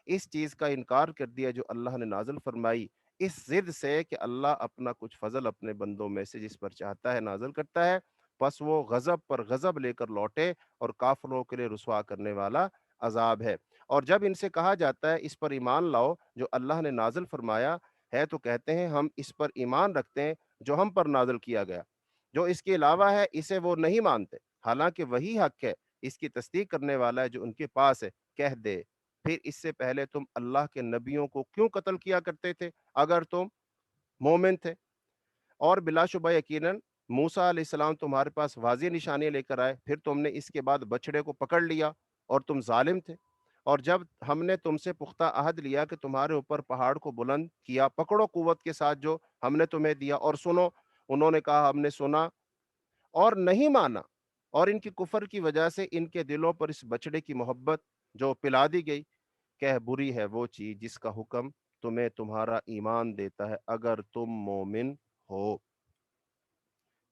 اس چیز کا انکار کر دیا جو اللہ نے نازل فرمائی، اس ضد سے کہ اللہ اپنا کچھ فضل اپنے بندوں میں سے جس پر چاہتا ہے نازل کرتا ہے، پس وہ غضب پر غضب لے کر لوٹے، اور کافروں کے لیے رسوا کرنے والا عذاب ہے۔ اور جب ان سے کہا جاتا ہے اس پر ایمان لاؤ جو اللہ نے نازل فرمایا ہے، تو کہتے ہیں ہم اس پر ایمان رکھتے ہیں جو ہم پر نازل کیا گیا، جو اس کے علاوہ ہے اسے وہ نہیں مانتے، حالانکہ وہی حق ہے، اس کی تصدیق کرنے والا ہے جو ان کے پاس ہے۔ کہہ دے پھر اس سے پہلے تم اللہ کے نبیوں کو کیوں قتل کیا کرتے تھے اگر تم مومن تھے؟ اور بلا شبہ یقیناً موسیٰ علیہ السلام تمہارے پاس واضح نشانیاں لے کر آئے، پھر تم نے اس کے بعد بچڑے کو پکڑ لیا اور تم ظالم تھے۔ اور جب ہم نے تم سے پختہ عہد لیا کہ تمہارے اوپر پہاڑ کو بلند کیا، پکڑو قوت کے ساتھ جو ہم نے تمہیں دیا اور سنو، انہوں نے کہا ہم نے سنا اور نہیں مانا، اور ان کی کفر کی وجہ سے ان کے دلوں پر اس بچڑے کی محبت جو پلا دی گئی، کہ بری ہے وہ چیز جس کا حکم تمہیں تمہارا ایمان دیتا ہے اگر تم مومن ہو۔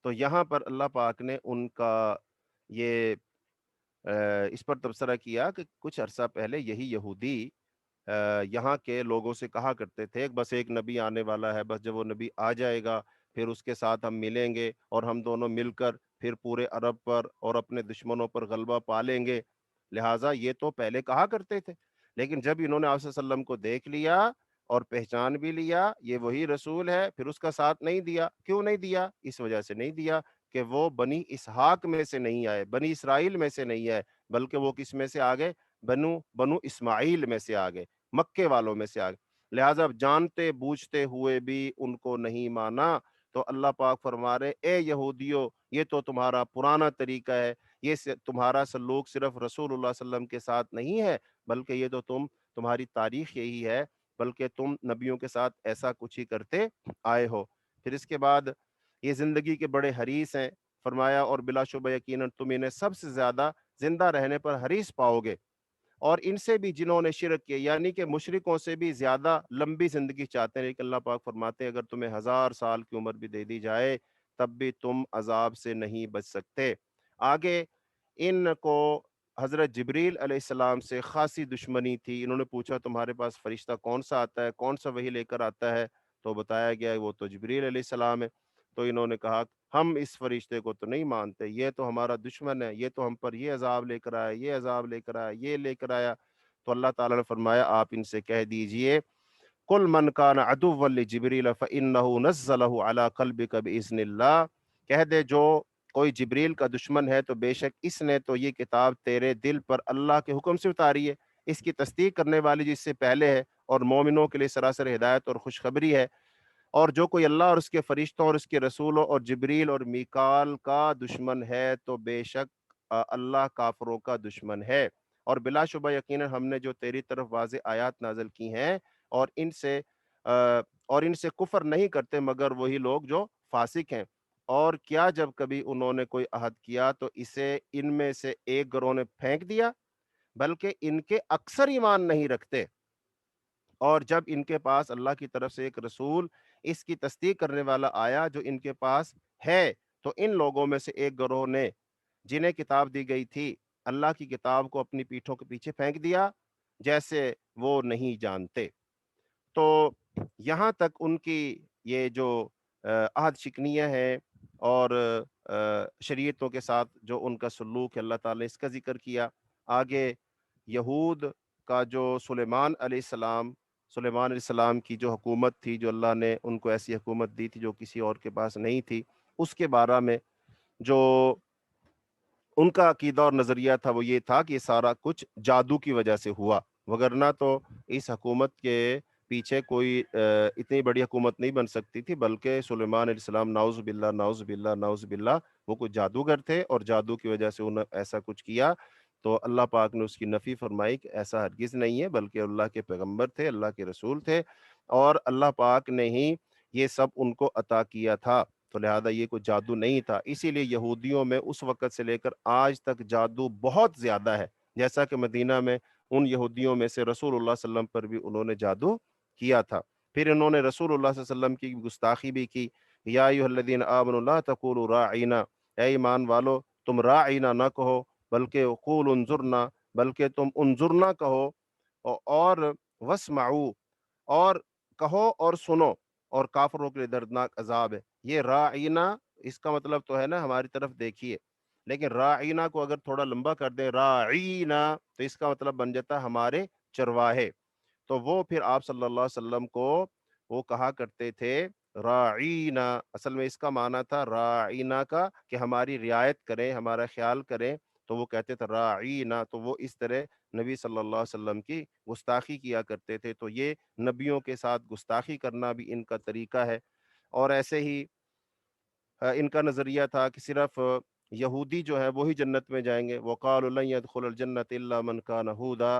تو یہاں پر اللہ پاک نے ان کا یہ اس پر تبصرہ کیا کہ کچھ عرصہ پہلے یہی یہودی یہاں کے لوگوں سے کہا کرتے تھے بس ایک نبی آنے والا ہے، بس جب وہ نبی آ جائے گا پھر اس کے ساتھ ہم ملیں گے اور ہم دونوں مل کر پھر پورے عرب پر اور اپنے دشمنوں پر غلبہ پا لیں گے۔ لہٰذا یہ تو پہلے کہا کرتے تھے، لیکن جب انہوں نے آپ صلی اللہ علیہ وسلم کو دیکھ لیا اور پہچان بھی لیا یہ وہی رسول ہے، پھر اس کا ساتھ نہیں دیا۔ کیوں نہیں دیا؟ اس وجہ سے نہیں دیا کہ وہ بنی اسحاق میں سے نہیں آئے، بنی اسرائیل میں سے نہیں آئے، بلکہ وہ کس میں سے آگے؟ بنو اسماعیل میں سے آگے، مکے والوں میں سے آگے۔ لہٰذا جانتے بوجھتے ہوئے بھی ان کو نہیں مانا، تو اللہ پاک فرما رہے اے یہودیو یہ تو تمہارا پرانا طریقہ ہے، یہ تمہارا سلوک صرف رسول اللہ صلی اللہ علیہ وسلم کے ساتھ نہیں ہے، بلکہ یہ تو تمہاری تاریخ یہی ہے، بلکہ تم نبیوں کے ساتھ ایسا کچھ ہی کرتے آئے ہو۔ پھر اس کے بعد یہ زندگی کے بڑے حریص ہیں، فرمایا اور بلا شبہ یقیناً تم انہیں سب سے زیادہ زندہ رہنے پر حریص پاؤ گے، اور ان سے بھی جنہوں نے شرک کیا، یعنی کہ مشرکوں سے بھی زیادہ لمبی زندگی چاہتے ہیں، لیکن اللہ پاک فرماتے ہیں اگر تمہیں 1000 سال کی عمر بھی دے دی جائے تب بھی تم عذاب سے نہیں بچ سکتے۔ آگے ان کو حضرت جبریل علیہ السلام سے خاصی دشمنی تھی، انہوں نے پوچھا تمہارے پاس فرشتہ کون سا آتا ہے، کون سا وحی لے کر آتا ہے؟ تو بتایا گیا وہ تو جبریل علیہ السلام ہے۔ تو انہوں نے کہا ہم اس فرشتے کو تو نہیں مانتے، یہ تو ہمارا دشمن ہے، یہ تو ہم پر یہ عذاب لے کر آیا، یہ عذاب لے کر آیا، یہ لے کر آیا۔ تو اللہ تعالیٰ نے فرمایا آپ ان سے کہہ دیجئے کل من کان عدوا لجبریل فإنہ نزلہ علی قلبک بإذن اللہ، کہہ دے جو کوئی جبریل کا دشمن ہے تو بے شک اس نے تو یہ کتاب تیرے دل پر اللہ کے حکم سے اتاری ہے، اس کی تصدیق کرنے والی جس سے پہلے ہے اور مومنوں کے لیے سراسر ہدایت اور خوشخبری ہے۔ اور جو کوئی اللہ اور اس کے فرشتوں اور اس کے رسولوں اور جبریل اور میکال کا دشمن ہے تو بے شک اللہ کافروں کا دشمن ہے۔ اور بلا شبہ یقیناً ہم نے جو تیری طرف واضح آیات نازل کی ہیں اور ان سے کفر نہیں کرتے مگر وہی لوگ جو فاسق ہیں۔ اور کیا جب کبھی انہوں نے کوئی عہد کیا تو اسے ان میں سے ایک گروہ نے پھینک دیا، بلکہ ان کے اکثر ایمان نہیں رکھتے، اور جب ان کے پاس اللہ کی طرف سے ایک رسول اس کی تصدیق کرنے والا آیا جو ان کے پاس ہے، تو ان لوگوں میں سے ایک گروہ نے جنہیں کتاب دی گئی تھی اللہ کی کتاب کو اپنی پیٹھوں کے پیچھے پھینک دیا جیسے وہ نہیں جانتے۔ تو یہاں تک ان کی یہ جو عہد شکنیاں ہیں اور شریعتوں کے ساتھ جو ان کا سلوک ہے اللہ تعالیٰ نے اس کا ذکر کیا۔ آگے یہود کا جو سلیمان علیہ السلام کی جو حکومت تھی، جو اللہ نے ان کو ایسی حکومت دی تھی جو کسی اور کے پاس نہیں تھی، اس کے بارے میں جو ان کا عقیدہ اور نظریہ تھا وہ یہ تھا کہ یہ سارا کچھ جادو کی وجہ سے ہوا، وگرنہ تو اس حکومت کے پیچھے کوئی اتنی بڑی حکومت نہیں بن سکتی تھی، بلکہ سلیمان علیہ السلام نعوذ باللہ نعوذ باللہ نعوذ باللہ وہ کچھ جادوگر تھے اور جادو کی وجہ سے انہوں نے ایسا کچھ کیا۔ تو اللہ پاک نے اس کی نفی فرمائی کہ ایسا ہرگز نہیں ہے، بلکہ اللہ کے پیغمبر تھے، اللہ کے رسول تھے، اور اللہ پاک نے ہی یہ سب ان کو عطا کیا تھا، تو لہذا یہ کوئی جادو نہیں تھا۔ اسی لیے یہودیوں میں اس وقت سے لے کر آج تک جادو بہت زیادہ ہے، جیسا کہ مدینہ میں ان یہودیوں میں سے رسول اللہ صلی اللہ علیہ وسلم پر بھی انہوں نے جادو کیا تھا۔ پھر انہوں نے رسول اللہ صلی اللہ علیہ وسلم کی گستاخی بھی کی۔ یا ایھا الذین آمنوا لا تقولوا راعینا، اے ایمان والو تم راعینا نہ کہو بلکہ قولوا انظرنا، بلکہ تم انظرنا کہو، اور واسمعوا، اور کہو اور سنو، اور کافروں کے لیے دردناک عذاب ہے۔ یہ راعینا اس کا مطلب تو ہے نا ہماری طرف دیکھیے، لیکن راعینا کو اگر تھوڑا لمبا کر دیں راعینا تو اس کا مطلب بن جاتا ہے ہمارے چرواہے۔ تو وہ پھر آپ صلی اللہ علیہ وسلم کو وہ کہا کرتے تھے راعینا، اصل میں اس کا معنی تھا راعینا کا کہ ہماری رعایت کریں، ہمارا خیال کریں، تو وہ کہتے تھے راعینا، تو وہ اس طرح نبی صلی اللہ علیہ وسلم کی گستاخی کیا کرتے تھے۔ تو یہ نبیوں کے ساتھ گستاخی کرنا بھی ان کا طریقہ ہے۔ اور ایسے ہی ان کا نظریہ تھا کہ صرف یہودی جو ہے وہی جنت میں جائیں گے، وقالوا لن يدخل الجنة الا من كان هودا،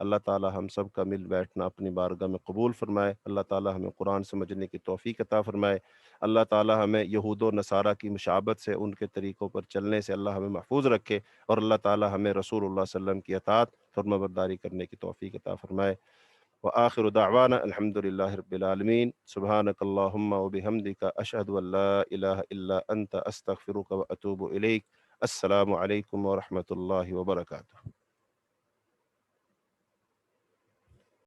اللہ تعالی ہم سب کا مل بیٹھنا اپنی بارگاہ میں قبول فرمائے، اللہ تعالی ہمیں قرآن سمجھنے کی توفیق عطا فرمائے، اللہ تعالی ہمیں یہود و نصارہ کی مشابہت سے، ان کے طریقوں پر چلنے سے اللہ ہمیں محفوظ رکھے، اور اللہ تعالی ہمیں رسول اللہ صلی اللہ علیہ وسلم کی اطاعت فرما برداری کرنے کی توفیق عطا فرمائے۔ وآخر دعوانا الحمد لله رب العالمين سبحانك اللهم وبحمدك أشهد أن لا إله إلا أنت أستغفرك وأتوب إليك السلام عليكم ورحمة الله وبركاته